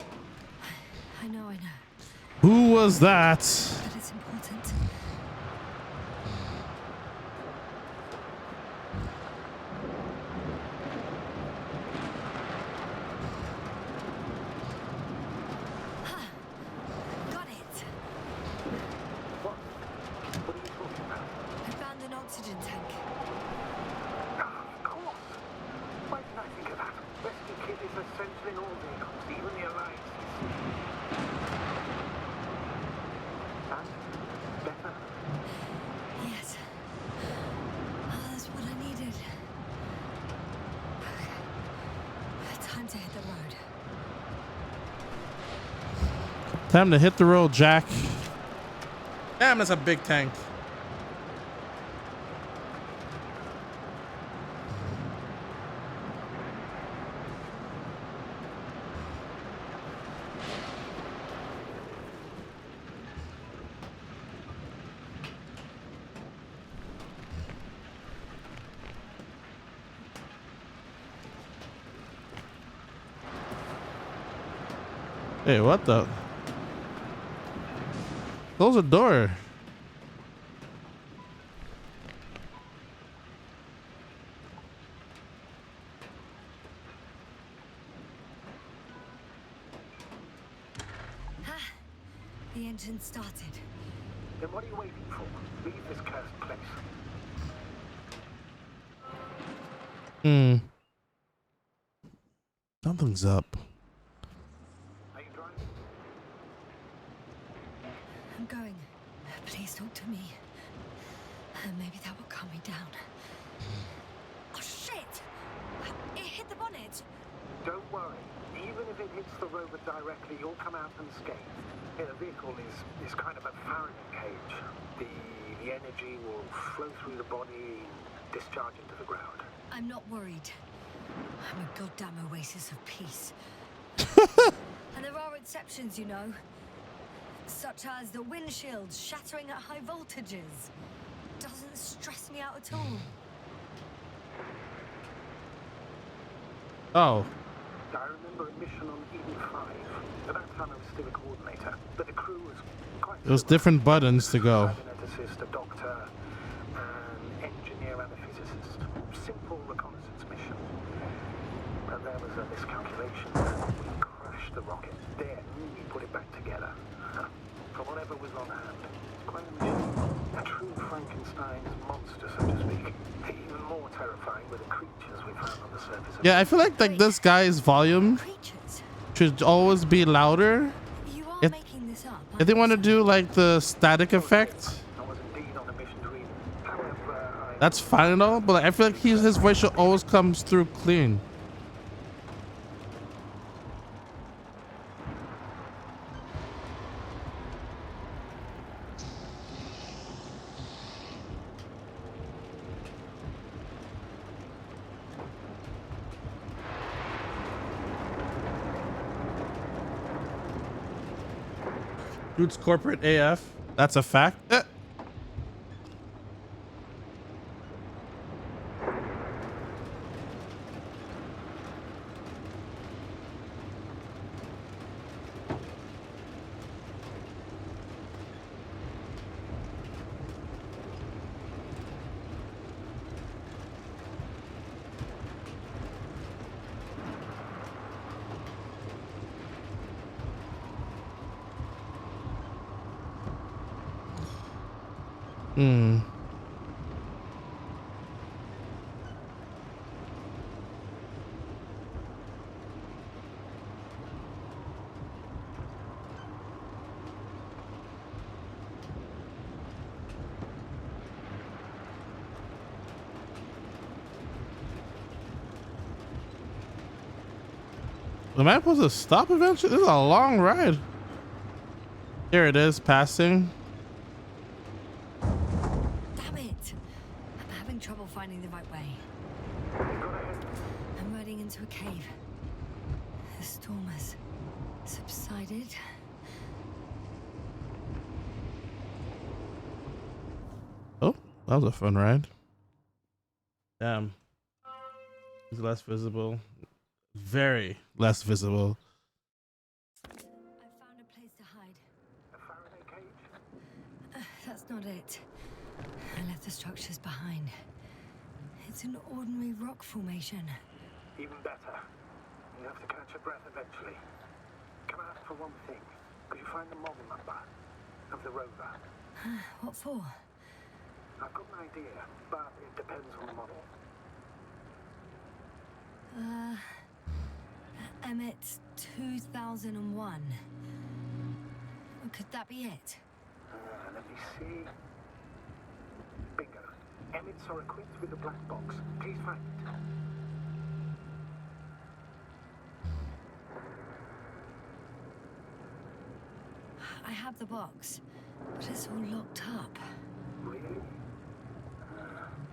I know. Who was that? But it's important. Ha! Got it. What? What are you talking about? I found an oxygen tank. Of course. Why didn't I think of that? Rescue kit is essential in all vehicles, even the Alliance. And better. Yes. Oh, that's what I needed. Okay. Time to hit the road. Time to hit the road, Jack. Damn, that's a big tank. Hey, what the? Close the door. The engine started. Then what are you waiting for? Leave this cursed place. Something's up. Are you driving? I'm going. Please talk to me. Maybe that will calm me down. Oh shit! It hit the bonnet. Don't worry. Even if it hits the rover directly, you'll come out unscathed. Yeah, the vehicle is kind of a Faraday cage. The energy will flow through the body, discharge into the ground. I'm not worried. I'm a goddamn oasis of peace. And there are exceptions, you know. Such as the windshield shattering at high voltages. Doesn't stress me out at all. Oh. I remember a mission on Eden 5. At that time I was still a coordinator, but the crew was quite It was similar. different buttons to go. Cyberneticist, a doctor, an engineer and a physicist. Simple reconnaissance mission. But there was a miscalculation and we crashed the rocket. Then we put it back together. From whatever was on hand. Quite a mission. A true Frankenstein's monster, so to speak. Even more terrifying were the creatures we found on the surface of Yeah, I feel like this guy's volume Creatures. should always be louder. You are If- making this up. If they want to do like the static effect, I was indeed on a mission to Eden. However, that's fine and all, but like, I feel like his voice should always comes through clean. Dude's corporate AF. That's a fact. Am I supposed to stop eventually? This is a long ride. Here it is, passing. Damn it! I'm having trouble finding the right way. I'm riding into a cave. The storm has subsided. Oh, that was a fun ride. Damn. It's less visible. Very less visible. I found a place to hide. a Faraday cage? That's not it. I left the structures behind. It's an ordinary rock formation. Even better. You have to catch your breath eventually. Can I ask for one thing? Could you find the model number of the rover? What for? I've got an idea, but it depends on the model. Emmet 2001. Could that be it? Let me see. Bingo. Emmets are equipped with a black box. Please find it. I have the box, but it's all locked up. Really?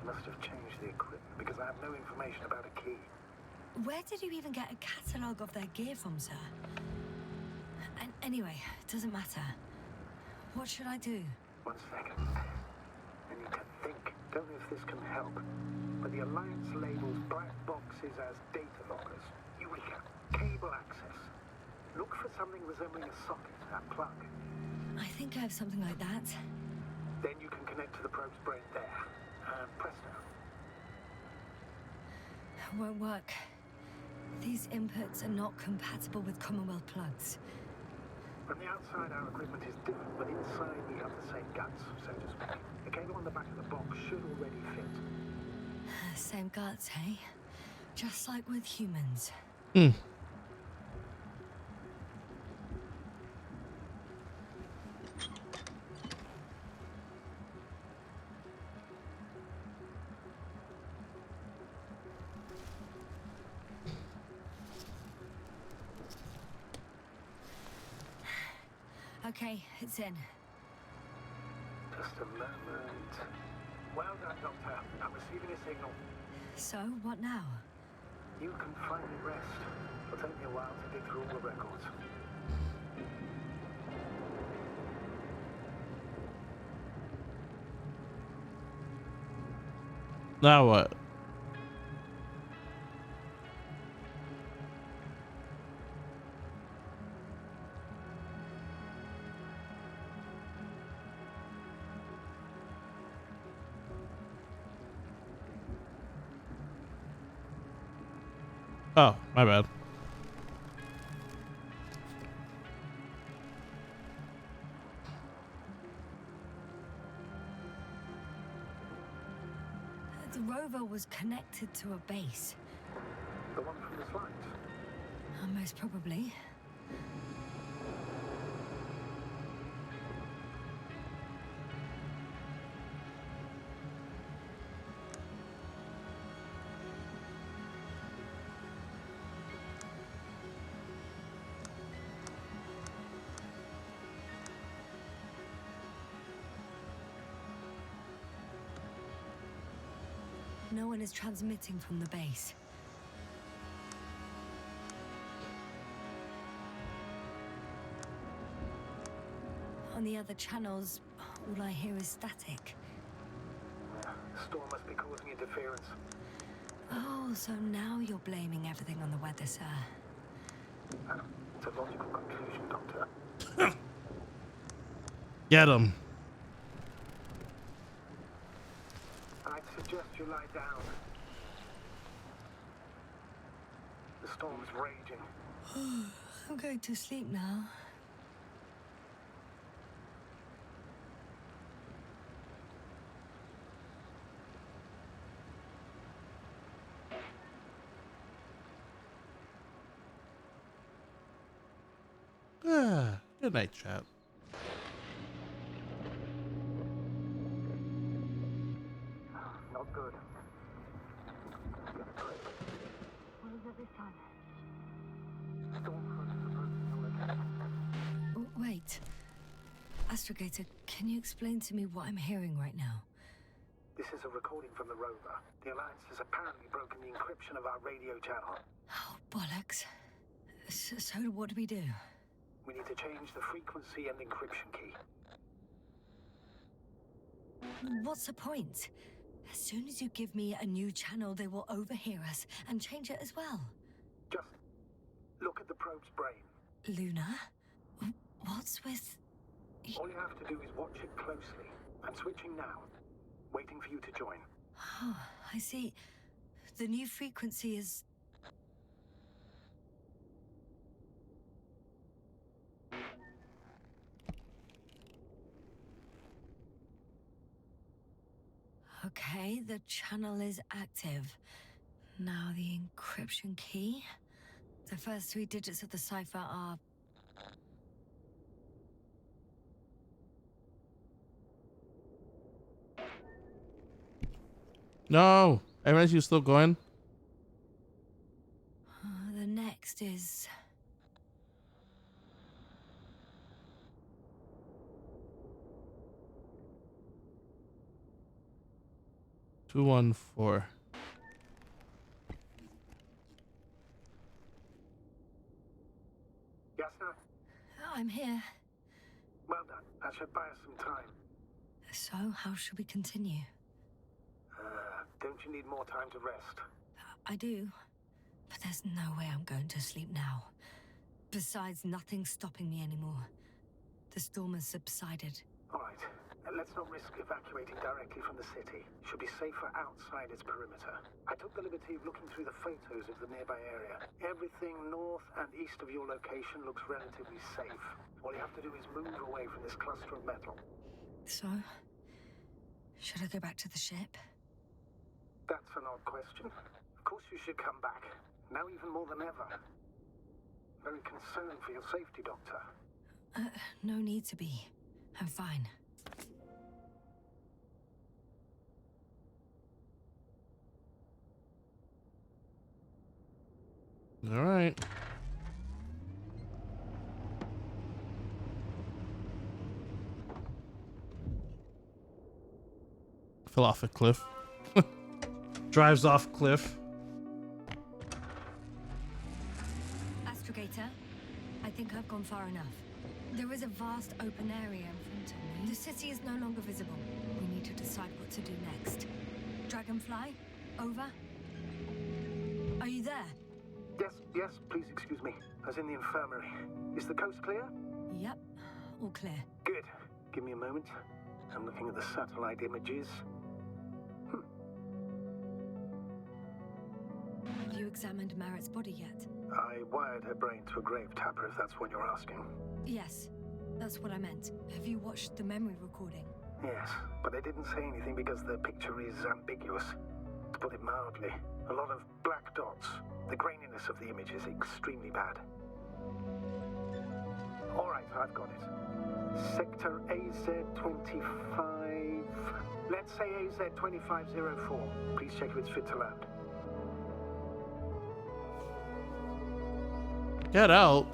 Must have changed the equipment because I have no information about a key. Where did you even get a catalogue of their gear from, sir? And anyway, it doesn't matter. What should I do? 1 second. I need to think. Don't know if this can help. But the Alliance labels black boxes as data loggers. Eureka. Cable access. Look for something resembling a socket, that plug. I think I have something like that. Then you can connect to the probe's brain there. And presto. Won't work. These inputs are not compatible with Commonwealth plugs. From the outside, our equipment is different, but inside we have the same guts, so to speak. The cable on the back of the box should already fit. Same guts, hey? Just like with humans. Hmm. Okay, it's in. Just a moment. Well done, Doctor. I'm receiving a signal. So, what now? You can finally rest. It'll take me a while to dig through all the records. Now what? Oh, my bad. The rover was connected to a base. The one from the slides. Most probably. No one is transmitting from the base. On the other channels, all I hear is static. The storm must be causing interference. Oh, so now you're blaming everything on the weather, sir. It's a logical conclusion, Doctor. Get him. I'd suggest you lie down. The storm's raging. I'm going to sleep now. Good night, chat. Not good. What is it this time? Storm front approaching your location. Oh, wait. Astrogator, can you explain to me what I'm hearing right now? This is a recording from the rover. The Alliance has apparently broken the encryption of our radio channel. Oh, bollocks. So what do we do? We need to change the frequency and encryption key. What's the point? As soon as you give me a new channel, they will overhear us and change it as well. Just look at the probe's brain. Luna? What's with... All you have to do is watch it closely. I'm switching now. Waiting for you to join. Oh, I see. The new frequency is... Okay, the channel is active. Now the encryption key. The first 3 digits of the cipher are... No, I realize you're still going. The next is... Two, 1, 4. Yasna, I'm here. well done. That should buy us some time. So, how should we continue? Don't you need more time to rest? I do. But there's no way I'm going to sleep now. Besides, nothing's stopping me anymore. The storm has subsided. All right. Let's not risk evacuating directly from the city. Should be safer outside its perimeter. I took the liberty of looking through the photos of the nearby area. Everything north and east of your location looks relatively safe. All you have to do is move away from this cluster of metal. So, should I go back to the ship? That's an odd question. Of course you should come back. Now even more than ever. Very concerned for your safety, Doctor. No need to be. I'm fine. All right. Fell off a cliff. Drives off cliff. Astrogator, I think I've gone far enough. There is a vast open area in front of me. The city is no longer visible. We need to decide what to do next. Dragonfly, over. Are you there? Yes, please excuse me. I was in the infirmary. Is the coast clear? Yep, all clear. Good. Give me a moment. I'm looking at the satellite images. Have you examined Merritt's body yet? I wired her brain to a grave tapper, if that's what you're asking. Yes, that's what I meant. Have you watched the memory recording? Yes, but I didn't say anything because the picture is ambiguous. To put it mildly, a lot of black dots. The graininess of the image is extremely bad. All right, I've got it. Sector AZ-25... Let's say AZ-2504. Please check if it's fit to land. Get out.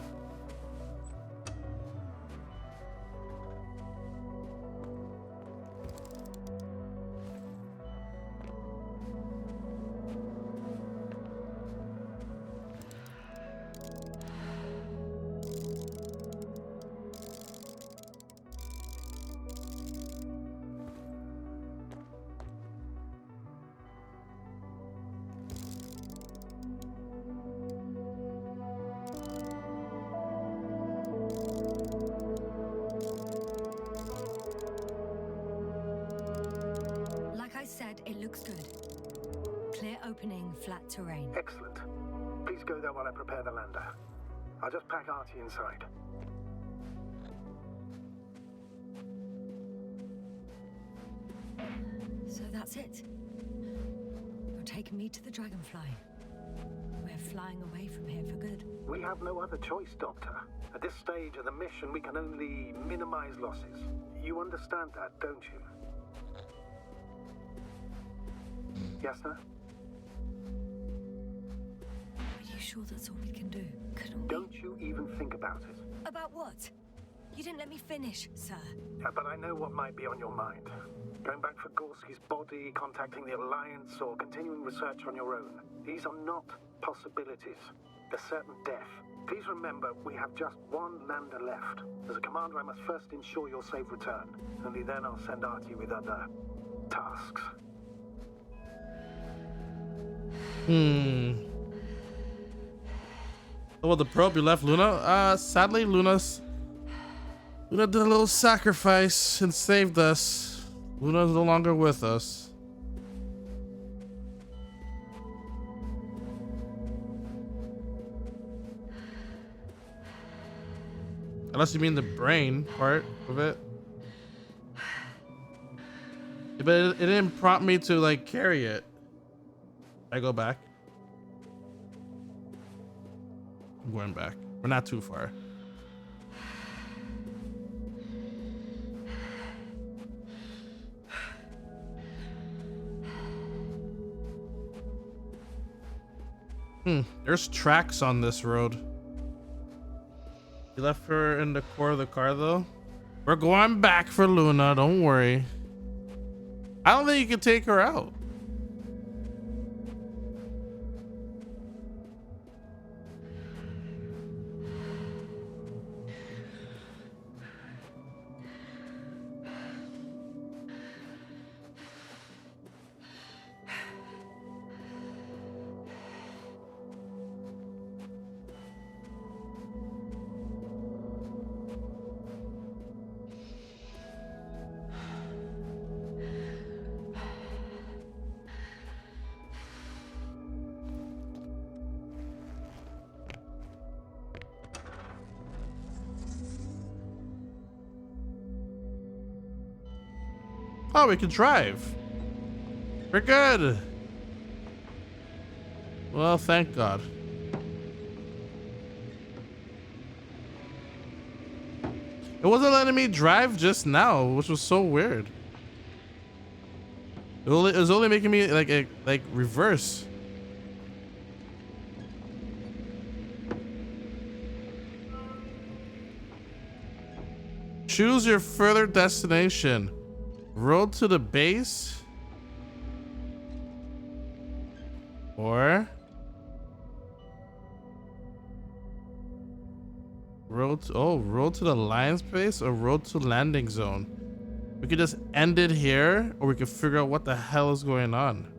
It looks good. Clear opening, flat terrain. Excellent. Please go there while I prepare the lander. I'll just pack Artie inside. So that's it. You're taking me to the Dragonfly. We're flying away from here for good. We have no other choice, Doctor. At this stage of the mission, we can only minimize losses. You understand that, don't you? Yes, sir? Are you sure that's all we can do? Couldn't we... Don't you even think about it. About what? You didn't let me finish, sir. But I know what might be on your mind. Going back for Gorski's body, contacting the Alliance, or continuing research on your own. These are not possibilities. They're certain death. Please remember, we have just one lander left. As a commander, I must first ensure your safe return. Only then I'll send Artie with other tasks. Oh, well, the probe you left Luna? Sadly, Luna did a little sacrifice and saved us. Luna's no longer with us. Unless you mean the brain part of it. But it didn't prompt me to like carry it. I go back. I'm going back. We're not too far. There's tracks on this road. You left her in the core of the car though. We're going back for Luna, don't worry. I don't think you can take her out. Oh, we can drive. We're good. Well, thank God. It wasn't letting me drive just now, which was so weird. It was only making me like reverse. Choose your further destination. Road to the base. Or road to the lion's base or road to landing zone. We could just end it here, or we could figure out what the hell is going on.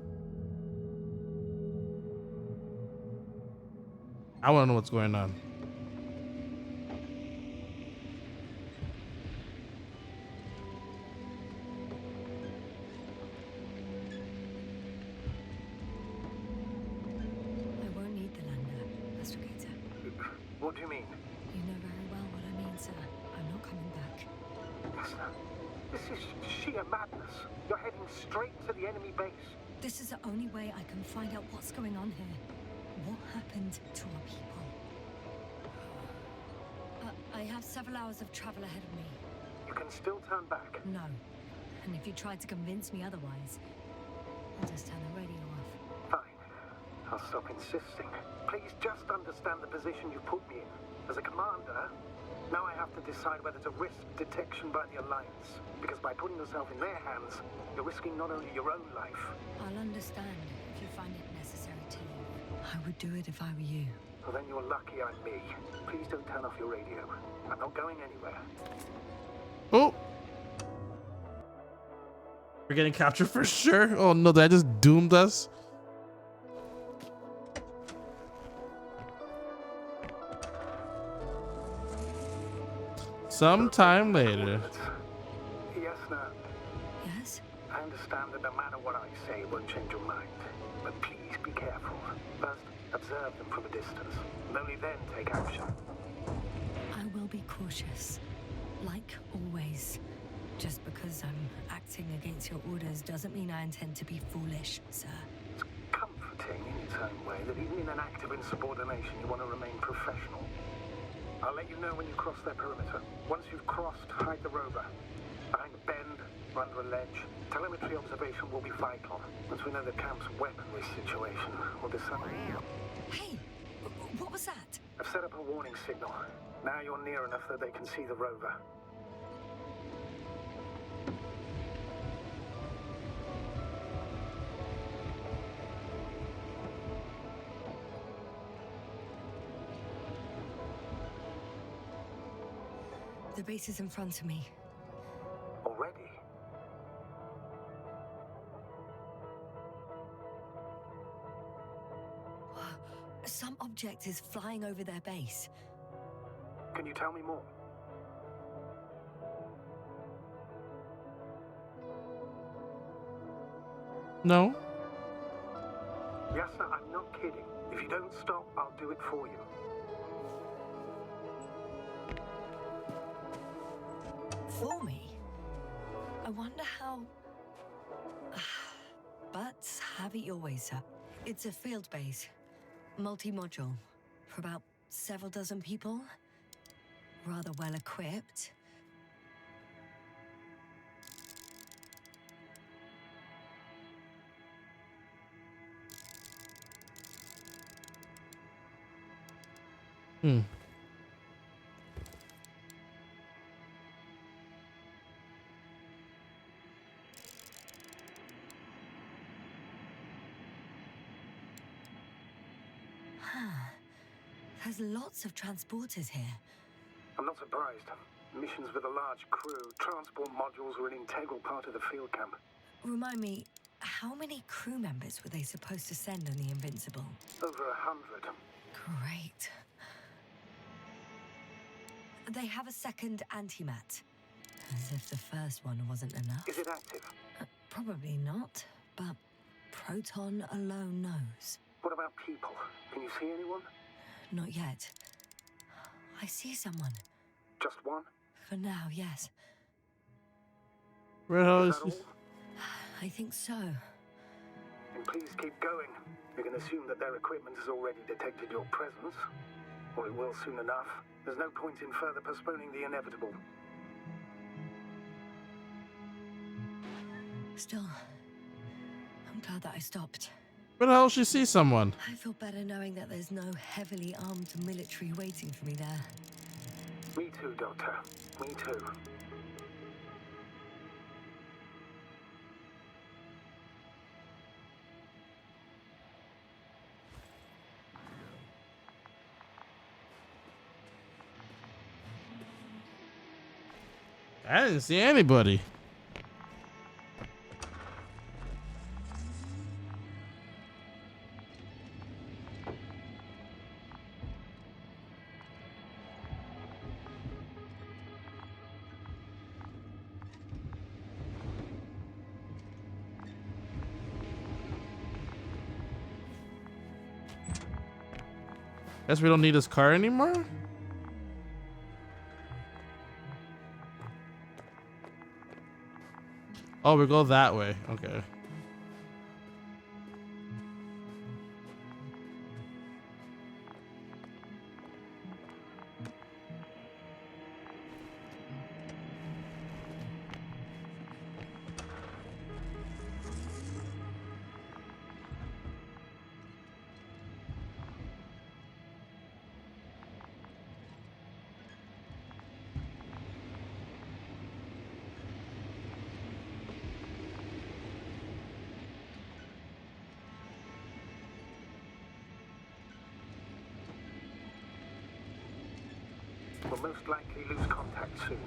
I want to know what's going on. I won't need the lander, Astrogator. What do you mean? You know very well what I mean, sir. I'm not coming back. Yasna, this is sheer madness. You're heading straight to the enemy base. This is the only way I can find out what's going on here. What happened to our people? I have several hours of travel ahead of me. You can still turn back. No. And if you tried to convince me otherwise, I'll just turn the radio off. Fine. I'll stop insisting. Please just understand the position you put me in. As a commander, now I have to decide whether to risk detection by the Alliance. Because by putting yourself in their hands, you're risking not only your own life. I'll understand if you find it necessary to leave. I would do it if I were you. Well, then you're lucky I'm me. Please don't turn off your radio. I'm not going anywhere. Oh, we're getting captured for sure. Oh no, that just doomed us. Sometime later. Yasna, Yes? I understand that no matter what I say, it won't change your mind. But please be careful. First, observe them from a distance, and only then take action. I will be cautious. Like always. Just because I'm acting against your orders doesn't mean I intend to be foolish, sir. It's comforting in its own way that even in an act of insubordination, you want to remain professional. I'll let you know when you cross their perimeter. Once you've crossed, hide the rover. Behind a bend, or under a ledge. Telemetry observation will be vital. Once we know the camp's weaponry situation, we'll decide. Hey! What was that? I've set up a warning signal. Now you're near enough that they can see the rover. The base is in front of me. Already? Some object is flying over their base. Can you tell me more? No. Yasna, I'm not kidding. If you don't stop, I'll do it for you. For me? I wonder how... But have it your way, sir. It's a field base. Multi-module. For about several dozen people. Rather well equipped. There's lots of transporters here. I'm not surprised. Missions with a large crew, transport modules were an integral part of the field camp. Remind me, how many crew members were they supposed to send on the Invincible? Over 100. Great. They have a second antimat. As if the first one wasn't enough. Is it active? Probably not, but Proton alone knows. What about people? Can you see anyone? Not yet. I see someone. Just one? For now, yes. Where the hell Is is that this? all? I think so. And please keep going. You can assume that their equipment has already detected your presence. Or it will soon enough. There's no point in further postponing the inevitable. Still, I'm glad that I stopped. Where the hell she see someone? I feel better knowing that there's no heavily armed military waiting for me there. Me too, Doctor. Me too. I didn't see anybody. Guess we don't need his car anymore? Oh, we go that way. Okay. We'll most likely lose contact soon.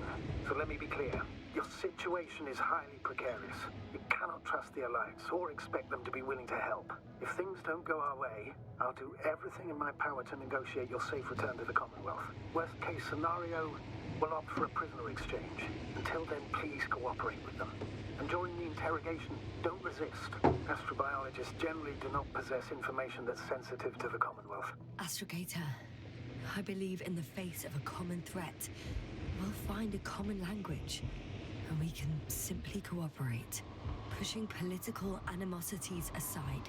So let me be clear. Your situation is highly precarious. You cannot trust the Alliance or expect them to be willing to help. If things don't go our way, I'll do everything in my power to negotiate your safe return to the Commonwealth. Worst case scenario, we'll opt for a prisoner exchange. Until then, please cooperate with them. And during the interrogation, don't resist. Astrobiologists generally do not possess information that's sensitive to the Commonwealth. Astrogator, I believe in the face of a common threat, we'll find a common language, and we can simply cooperate, pushing political animosities aside.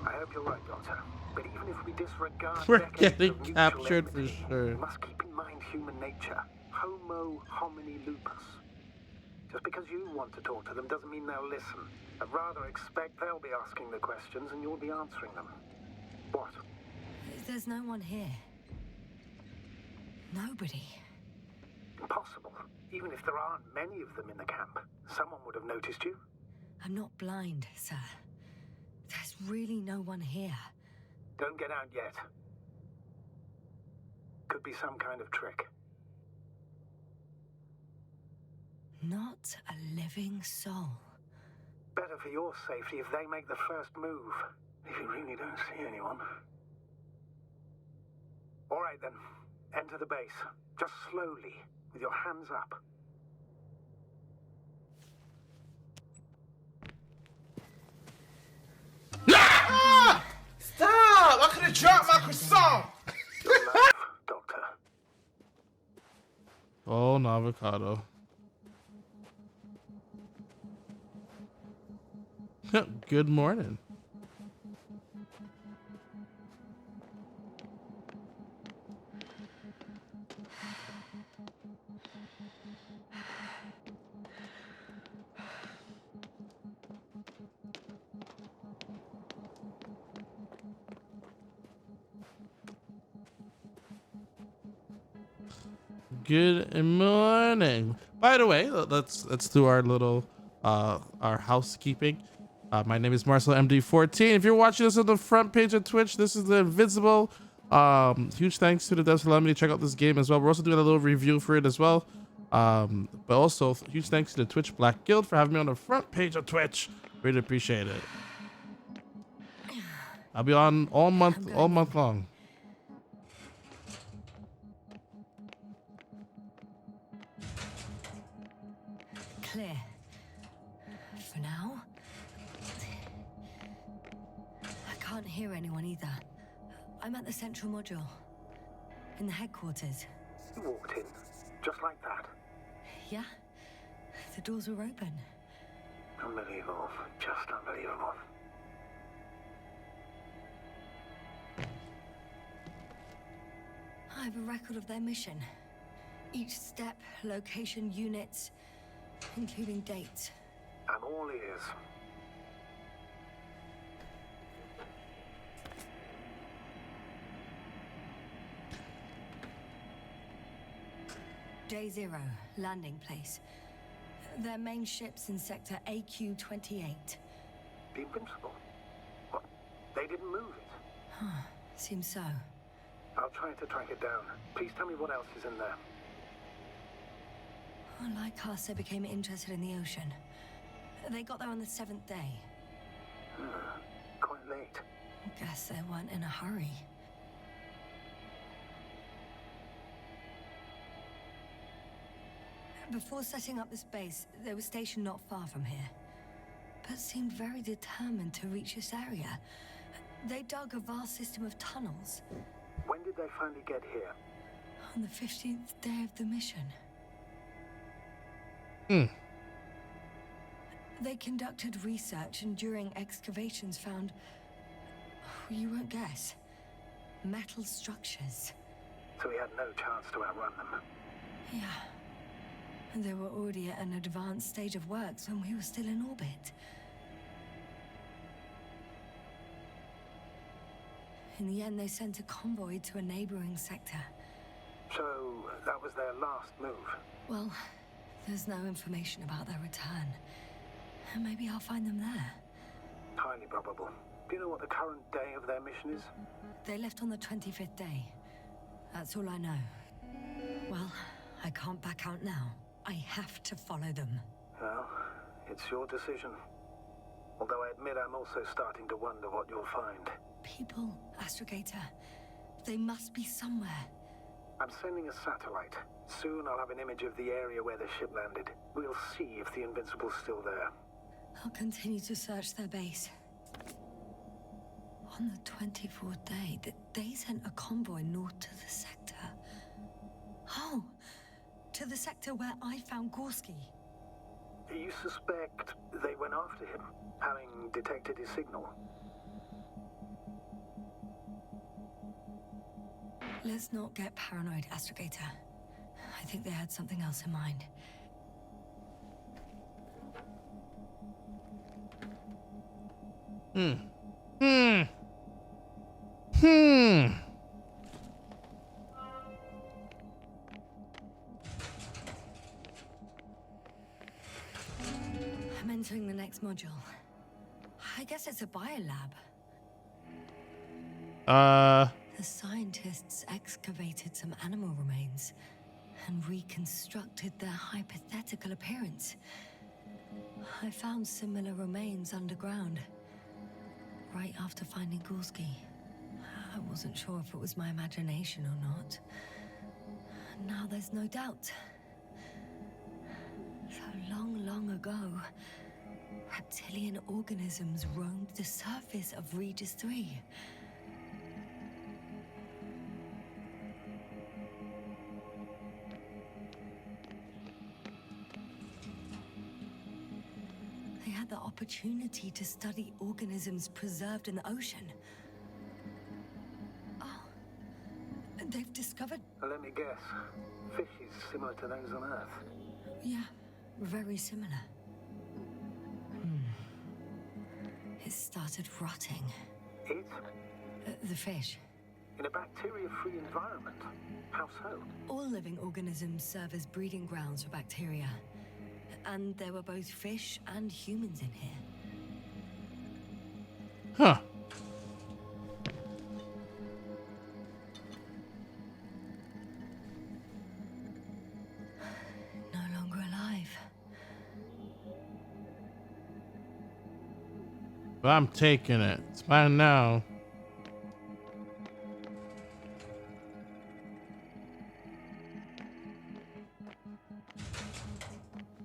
I hope you're right, Doctor. But even if we disregard We're decades getting of mutual captured for enmity, sure. we must keep in mind human nature. Homo homini lupus. Just because you want to talk to them doesn't mean they'll listen. I'd rather expect they'll be asking the questions and you'll be answering them. What? There's no one here. Nobody. Impossible. Even if there aren't many of them in the camp, someone would have noticed you. I'm not blind, sir. There's really no one here. Don't get out yet. Could be some kind of trick. Not a living soul. Better for your safety if they make the first move. If you really don't see anyone. All right then. Enter the base. Just slowly, with your hands up. Stop! I could have dropped my croissant! Your life, Doctor. Oh, an avocado. Good morning. Good morning. By the way, let's do our little our housekeeping. My name is Marcel MD14. If you're watching this on the front page of Twitch, this is the Invisible. Huge thanks to the devs for allowing me to check out this game as well. We're also doing a little review for it as well. But also huge thanks to the Twitch Black Guild for having me on the front page of Twitch. Really appreciate it. I'll be on all month long. Clear. For now. I can't hear anyone either. I'm at the central module. In the headquarters. You walked in, just like that. Yeah? The doors were open. Unbelievable. Just unbelievable. I have a record of their mission. Each step, location, units, including dates. I'm all ears. Day 0, landing place. Their main ship's in sector AQ-28. The Invincible? What? They didn't move it? Seems so. I'll try to track it down. Please tell me what else is in there. Like us, they became interested in the ocean. They got there on the 7th day. Quite late. Guess they weren't in a hurry. Before setting up this base, they were stationed not far from here, but seemed very determined to reach this area. They dug a vast system of tunnels. When did they finally get here? On the 15th day of the mission. They conducted research and during excavations found, you won't guess, metal structures. So we had no chance to outrun them. Yeah. And they were already at an advanced stage of works when we were still in orbit. In the end, they sent a convoy to a neighboring sector. So that was their last move. Well, there's no information about their return. And maybe I'll find them there. Highly probable. Do you know what the current day of their mission is? They left on the 25th day. That's all I know. Well, I can't back out now. I have to follow them. Well, it's your decision. Although I admit I'm also starting to wonder what you'll find. People, Astrogator. They must be somewhere. I'm sending a satellite. Soon I'll have an image of the area where the ship landed. We'll see if the Invincible's still there. I'll continue to search their base. On the 24th day, they sent a convoy north to the sector. Oh, to the sector where I found Gorski. You suspect they went after him, having detected his signal? Let's not get paranoid, Astrogator. I think they had something else in mind. I'm entering the next module. I guess it's a biolab. The scientists excavated some animal remains and reconstructed their hypothetical appearance. I found similar remains underground, right after finding Gorski. I wasn't sure if it was my imagination or not. Now there's no doubt. So long, long ago, reptilian organisms roamed the surface of Regis 3. They had the opportunity to study organisms preserved in the ocean. Oh, they've discovered... Let me guess. Fishes similar to those on Earth. Yeah, very similar. It started rotting. It? The fish. In a bacteria-free environment? How so? All living organisms serve as breeding grounds for bacteria. And there were both fish and humans in here. Huh. No longer alive. But I'm taking it. It's mine now.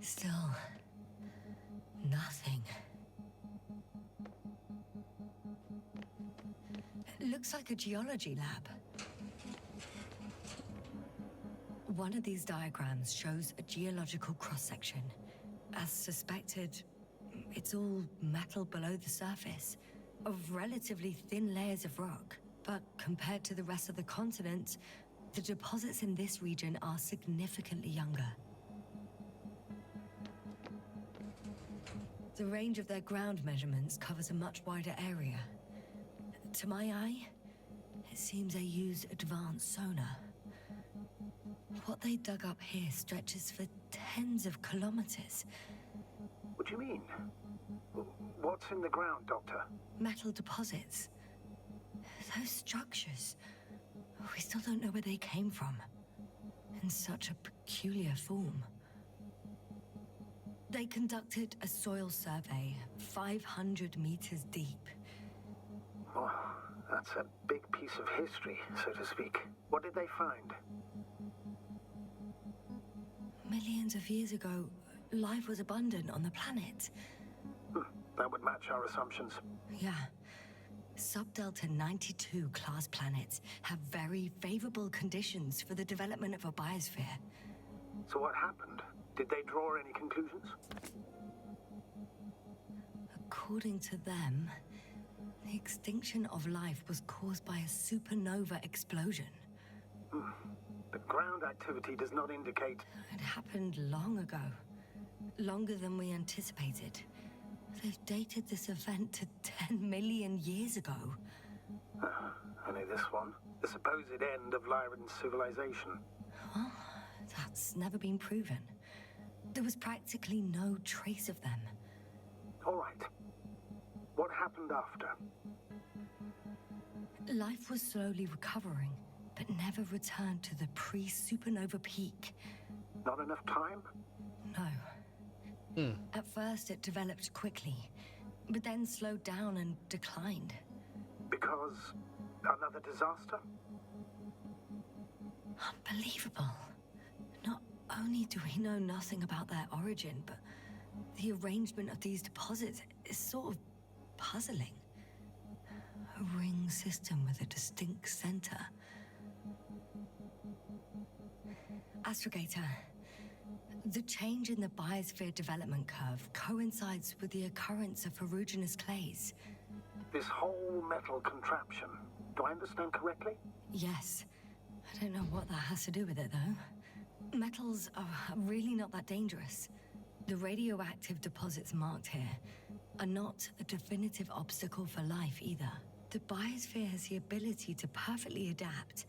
Still, nothing. It looks like a geology lab. One of these diagrams shows a geological cross-section. As suspected, It's all metal below the surface, of relatively thin layers of rock. But compared to the rest of the continent, the deposits in this region are significantly younger. The range of their ground measurements covers a much wider area. To my eye, it seems they use advanced sonar. What they dug up here stretches for tens of kilometers. What do you mean? What's in the ground, Doctor? Metal deposits. Those structures. We still don't know where they came from. In such a peculiar form. They conducted a soil survey 500 meters deep. Oh, that's a big piece of history, so to speak. What did they find? Millions of years ago, life was abundant on the planet. That would match our assumptions. Yeah. Subdelta 92 class planets have very favorable conditions for the development of a biosphere. So what happened? Did they draw any conclusions? According to them, the extinction of life was caused by a supernova explosion. The ground activity does not indicate... It happened long ago. Longer than we anticipated. They've dated this event to 10 million years ago. Only this one. The supposed end of Lyran's civilization. Well, that's never been proven. There was practically no trace of them. All right. What happened after? Life was slowly recovering, but never returned to the pre-supernova peak. Not enough time? No. At first, it developed quickly, but then slowed down and declined. Because another disaster? Unbelievable. Not only do we know nothing about their origin, but the arrangement of these deposits is sort of puzzling. A ring system with a distinct center. Astrogator, the change in the biosphere development curve coincides with the occurrence of ferruginous clays. This whole metal contraption, do I understand correctly? Yes. I don't know what that has to do with it, though. Metals are really not that dangerous. The radioactive deposits marked here are not a definitive obstacle for life either. The biosphere has the ability to perfectly adapt,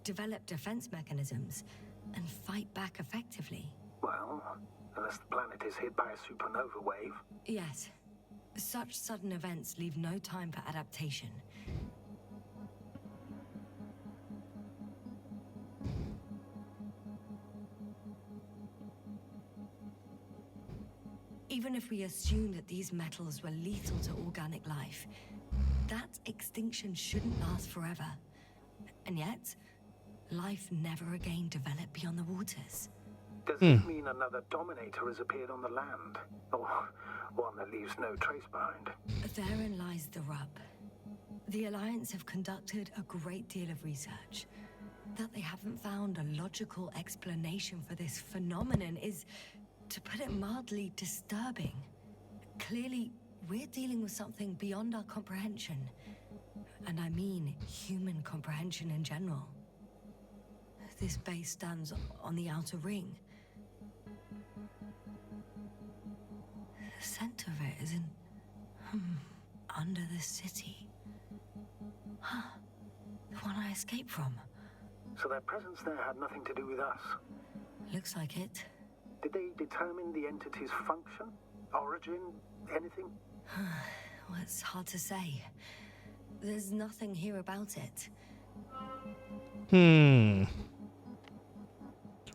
develop defense mechanisms, and fight back effectively. Well, unless the planet is hit by a supernova wave. Yes. Such sudden events leave no time for adaptation. Even if we assume that these metals were lethal to organic life, that extinction shouldn't last forever. And yet, life never again developed beyond the waters. Does this mean another Dominator has appeared on the land? Or one that leaves no trace behind? Therein lies the rub. The Alliance have conducted a great deal of research. That they haven't found a logical explanation for this phenomenon is, to put it mildly, disturbing. Clearly, we're dealing with something beyond our comprehension. And I mean human comprehension in general. This base stands on the outer ring. The center of it is in... under the city. Huh. The one I escaped from. So their presence there had nothing to do with us? Looks like it. Did they determine the entity's function? Origin? Anything? Well, it's hard to say. There's nothing here about it.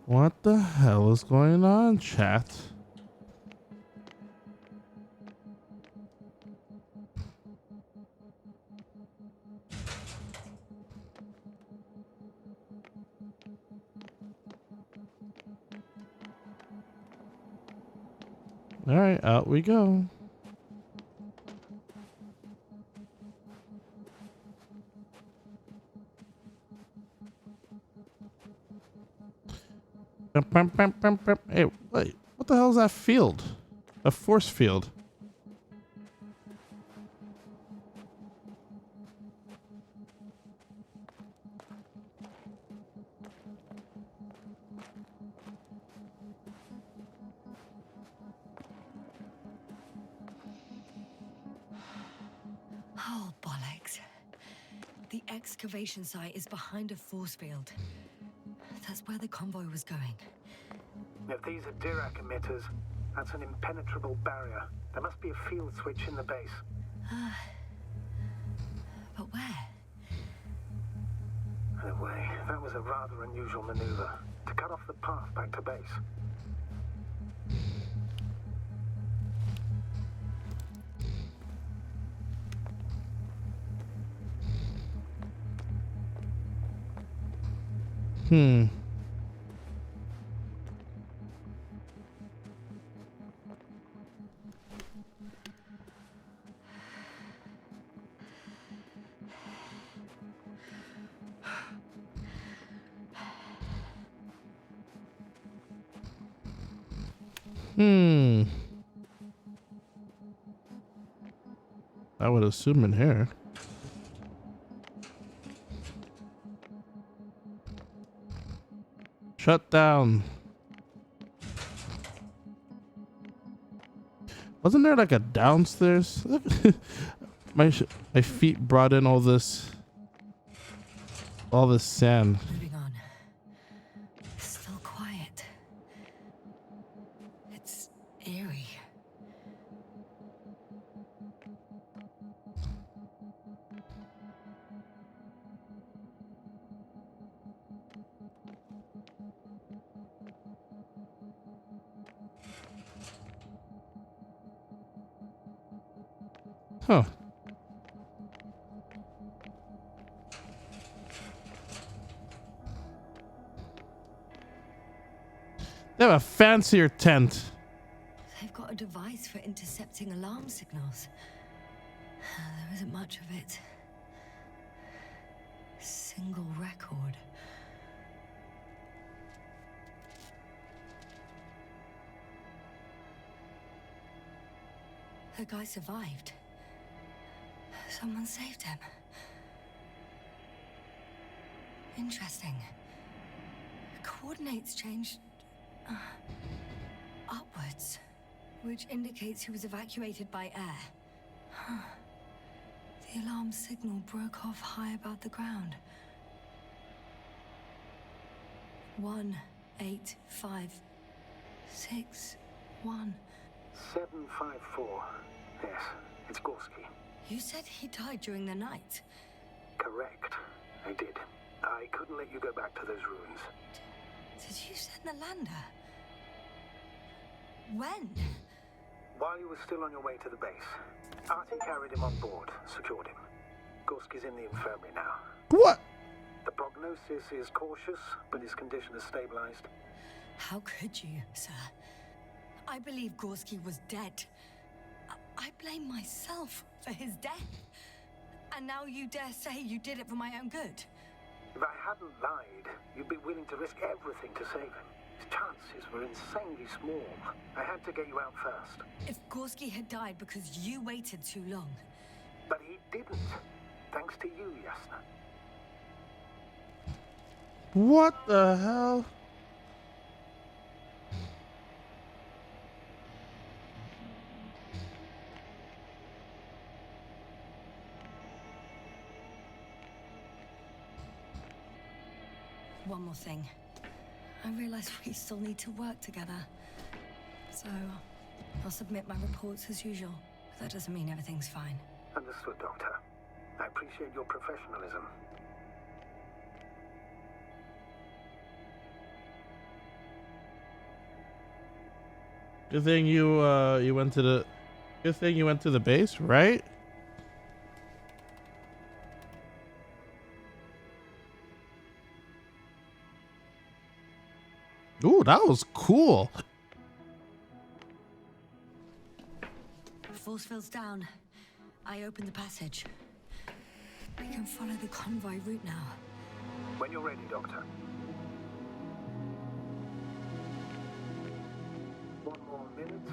What the hell is going on, chat? All right, out we go. Hey, wait, what the hell is that field? A force field. Oh, bollocks. The excavation site is behind a force field. That's where the convoy was going. If these are Dirac emitters, that's an impenetrable barrier. There must be a field switch in the base. But where? In a way, that was a rather unusual maneuver. To cut off the path back to base. I would assume in here. Shut down. Wasn't there like a downstairs? my feet brought in all this sand. Moving on. Still quiet. It's eerie. Huh. They have a fancier tent. They've got a device for intercepting alarm signals. There isn't much of it. Single record. The guy survived. Someone saved him. Interesting. Coordinates changed upwards, which indicates he was evacuated by air. The alarm signal broke off high above the ground. 1, 8, 5, 6, 1. 754. Yes, it's Gorski. You said he died during the night. Correct. I did. I couldn't let you go back to those ruins. Did you send the lander? When? While you were still on your way to the base, Artie carried him on board, secured him. Gorski's in the infirmary now. What? The prognosis is cautious, but his condition has stabilized. How could you, sir? I believe Gorski was dead. I blame myself for his death. And now you dare say you did it for my own good. If I hadn't lied, you'd be willing to risk everything to save him. His chances were insanely small. I had to get you out first. If Gorski had died because you waited too long. But he didn't. Thanks to you, Yasna. What the hell? One more thing. I realize we still need to work together. So, I'll submit my reports as usual. That doesn't mean everything's fine. Understood, Doctor. I appreciate your professionalism. Good thing you went to the. Good thing you went to the base, right? Ooh, that was cool. Force field's down. I opened the passage. We can follow the convoy route now. When you're ready, Doctor. One more minute,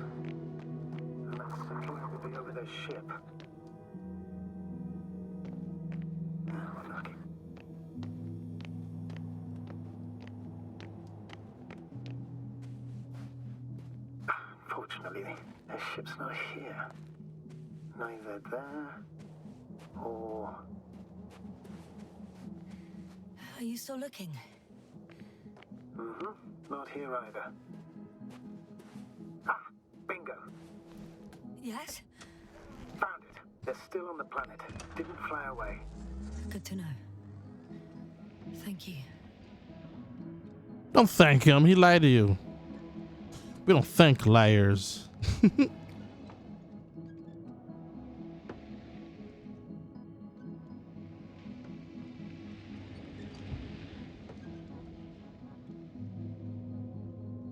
and that satellite will be over their ship. Oh, lucky. Unfortunately, their ship's not here. Neither there or... Are you still looking? Not here either. Ah, bingo. Yes? Found it. They're still on the planet. Didn't fly away. Good to know. Thank you. Don't thank him. He lied to you. We don't thank liars.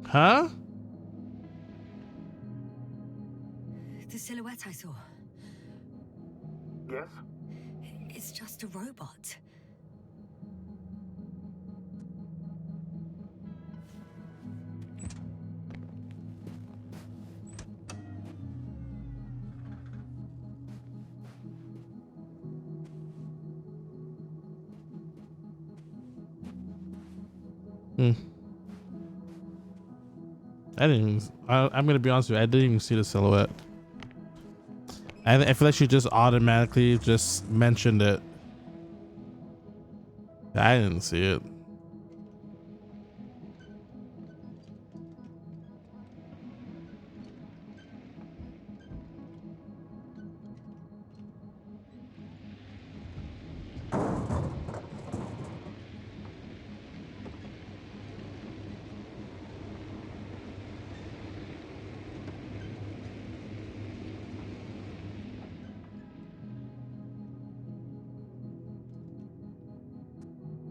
Huh? The silhouette I saw. Yes? It's just a robot. I didn't even, I'm gonna be honest with you, I didn't even see the silhouette. I feel like she just automatically just mentioned it. I didn't see it.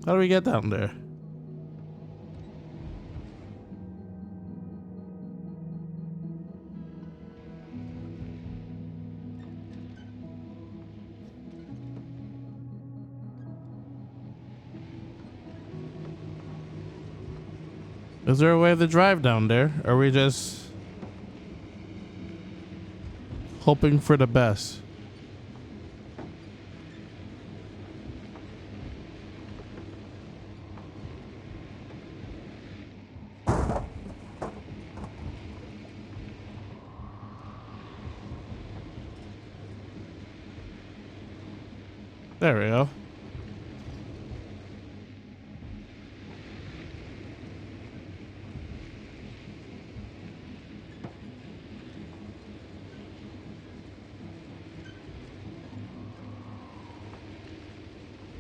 How do we get down there? Is there a way to drive down there? Or are we just hoping for the best? There we go.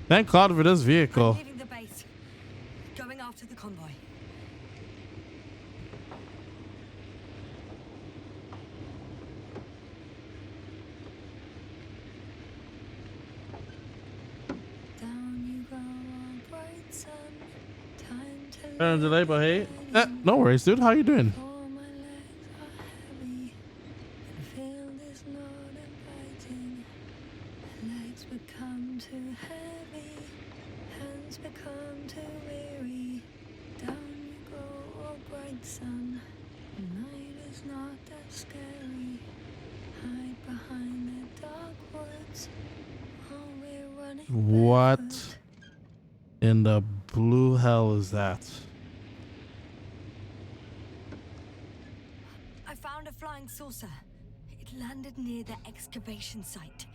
Thank God for this vehicle. Leaving the base. Going after the convoy. Down you go, oh bright sun. Time to Delay, but hey, no worries, dude. How you doing? all my legs are heavy. The field is not inviting. Legs become too heavy. Hands become too weary. Down you go, oh bright sun. The night is not that scary. Hide behind the dark woods. While we're running What barefoot. in the blue hell is that? I found a flying saucer. It landed near the excavation site.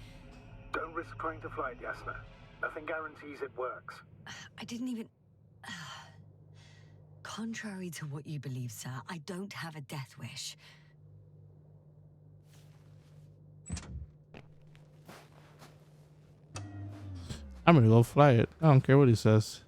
Don't risk trying to fly it, Yasna. Nothing guarantees it works. I didn't even... Contrary to what you believe, sir, I don't have a death wish. I'm gonna go fly it. I don't care what he says.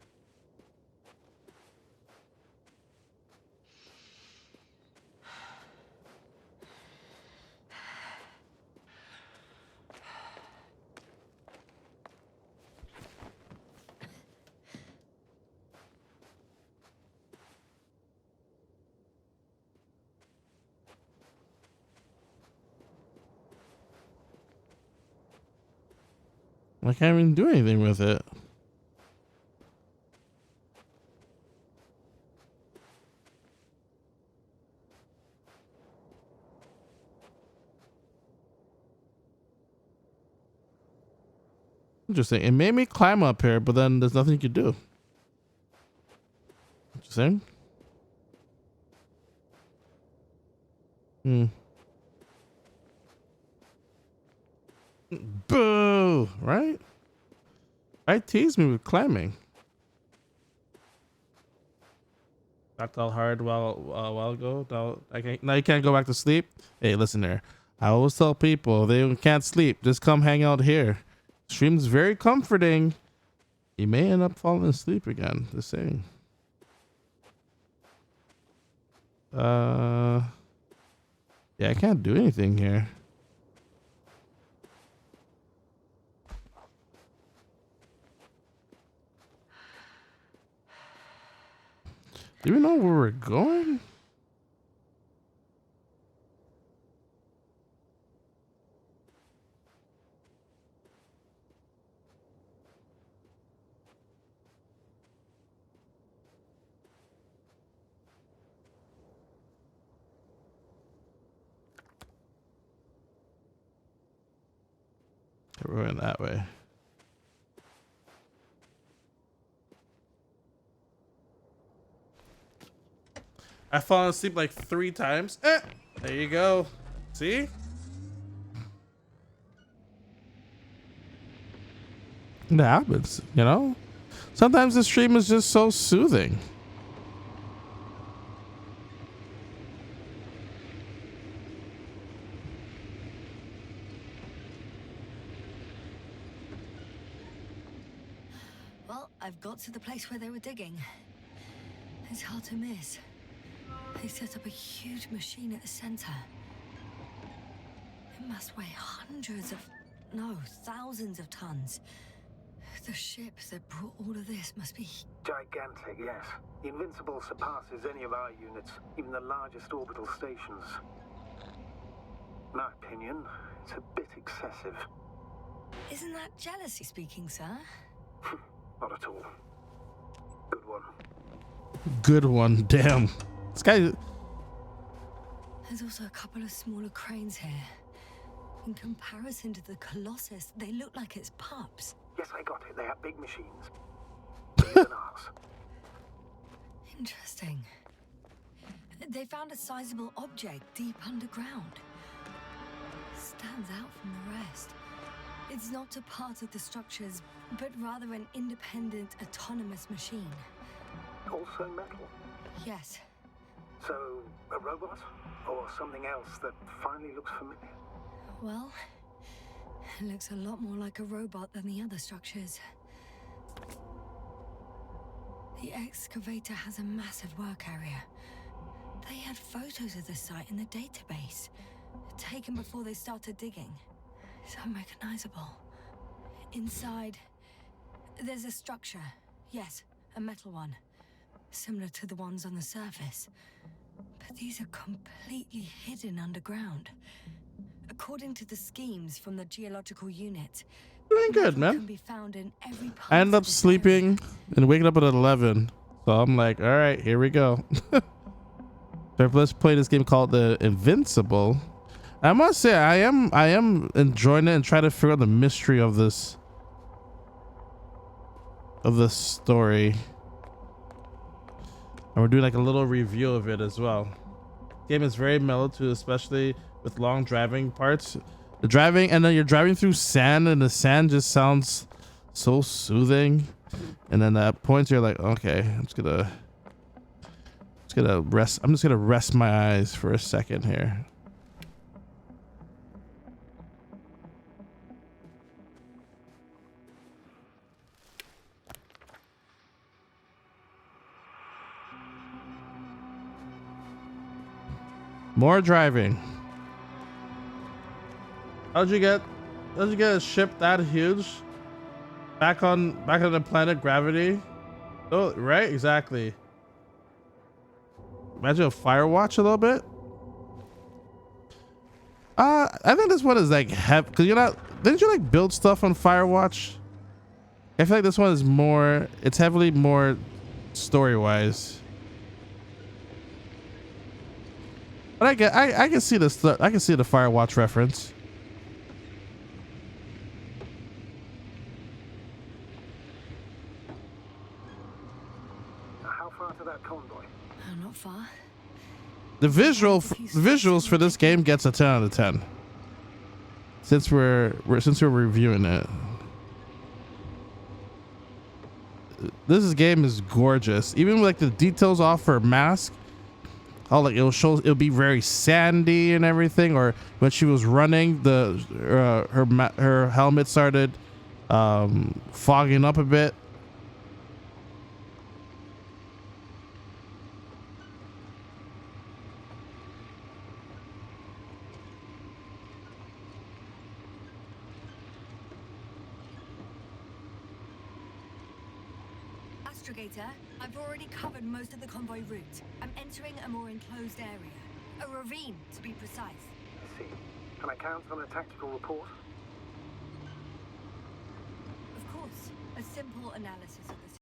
I can't even do anything with it. Interesting. It made me climb up here, but then there's nothing you can do. Interesting. Boo! too, right? I teased me with climbing. Knocked out hard while ago. Now you can't go back to sleep. Hey, listen there. I always tell people they can't sleep. Just come hang out here. Stream's very comforting. You may end up falling asleep again. Just saying. Yeah, I can't do anything here. Do we know where we're going? We're going that way. I've fallen asleep like 3 times. There you go. See? It happens, you know? Sometimes the stream is just so soothing. Well, I've got to the place where they were digging. It's hard to miss. They set up a huge machine at the center. It must weigh thousands of tons. The ship that brought all of this must be... Gigantic, yes. The Invincible surpasses any of our units, even the largest orbital stations. In my opinion, it's a bit excessive. Isn't that jealousy speaking, sir? Not at all. Good one. Good one, damn. This guy... There's also a couple of smaller cranes here. In comparison to the Colossus, they look like it's pups. Yes, I got it. They have big machines. Bigger than ours. Interesting. They found a sizable object deep underground. Stands out from the rest. It's not a part of the structures, but rather an independent, autonomous machine. Also metal? Yes. So, a robot? Or something else that finally looks familiar? Well, it looks a lot more like a robot than the other structures. The excavator has a massive work area. They had photos of the site in the database, taken before they started digging. It's unrecognizable. Inside, there's a structure. Yes, a metal one. Similar to the ones on the surface. But these are completely hidden underground. According to the schemes from the geological unit, Doing good, man. can be found in every part I ended of up this sleeping area. and waking up at 11. So I'm like, all right, here we go. So let's play this game called The Invincible. I must say, I am enjoying it and trying to figure out the mystery of this story. And we're doing like a little review of it as well. Game is very mellow too, especially with long driving parts. The driving, and then you're driving through sand, and the sand just sounds so soothing. And then at points you're like, okay, I'm just gonna rest. I'm just gonna rest my eyes for a second here. More driving. How'd you get a ship that huge back on the planet Gravity? Oh, right, exactly. Imagine a Firewatch a little bit. I think this one is like heavy, because didn't you like build stuff on Firewatch? I feel like this one is more, it's heavily more story wise. But I can see this. I can see the Firewatch reference. How far to that convoy? Not far. The visuals for this game gets a 10 out of 10. Since we're reviewing it, this game is gorgeous. Even like the details off her mask. Oh, like it'll be very sandy and everything. Or when she was running, her helmet started fogging up a bit. Astrogator, I've already covered most of the convoy route. I'm entering a more enclosed area. A ravine, to be precise. I see. Can I count on a tactical report? Of course, a simple analysis of the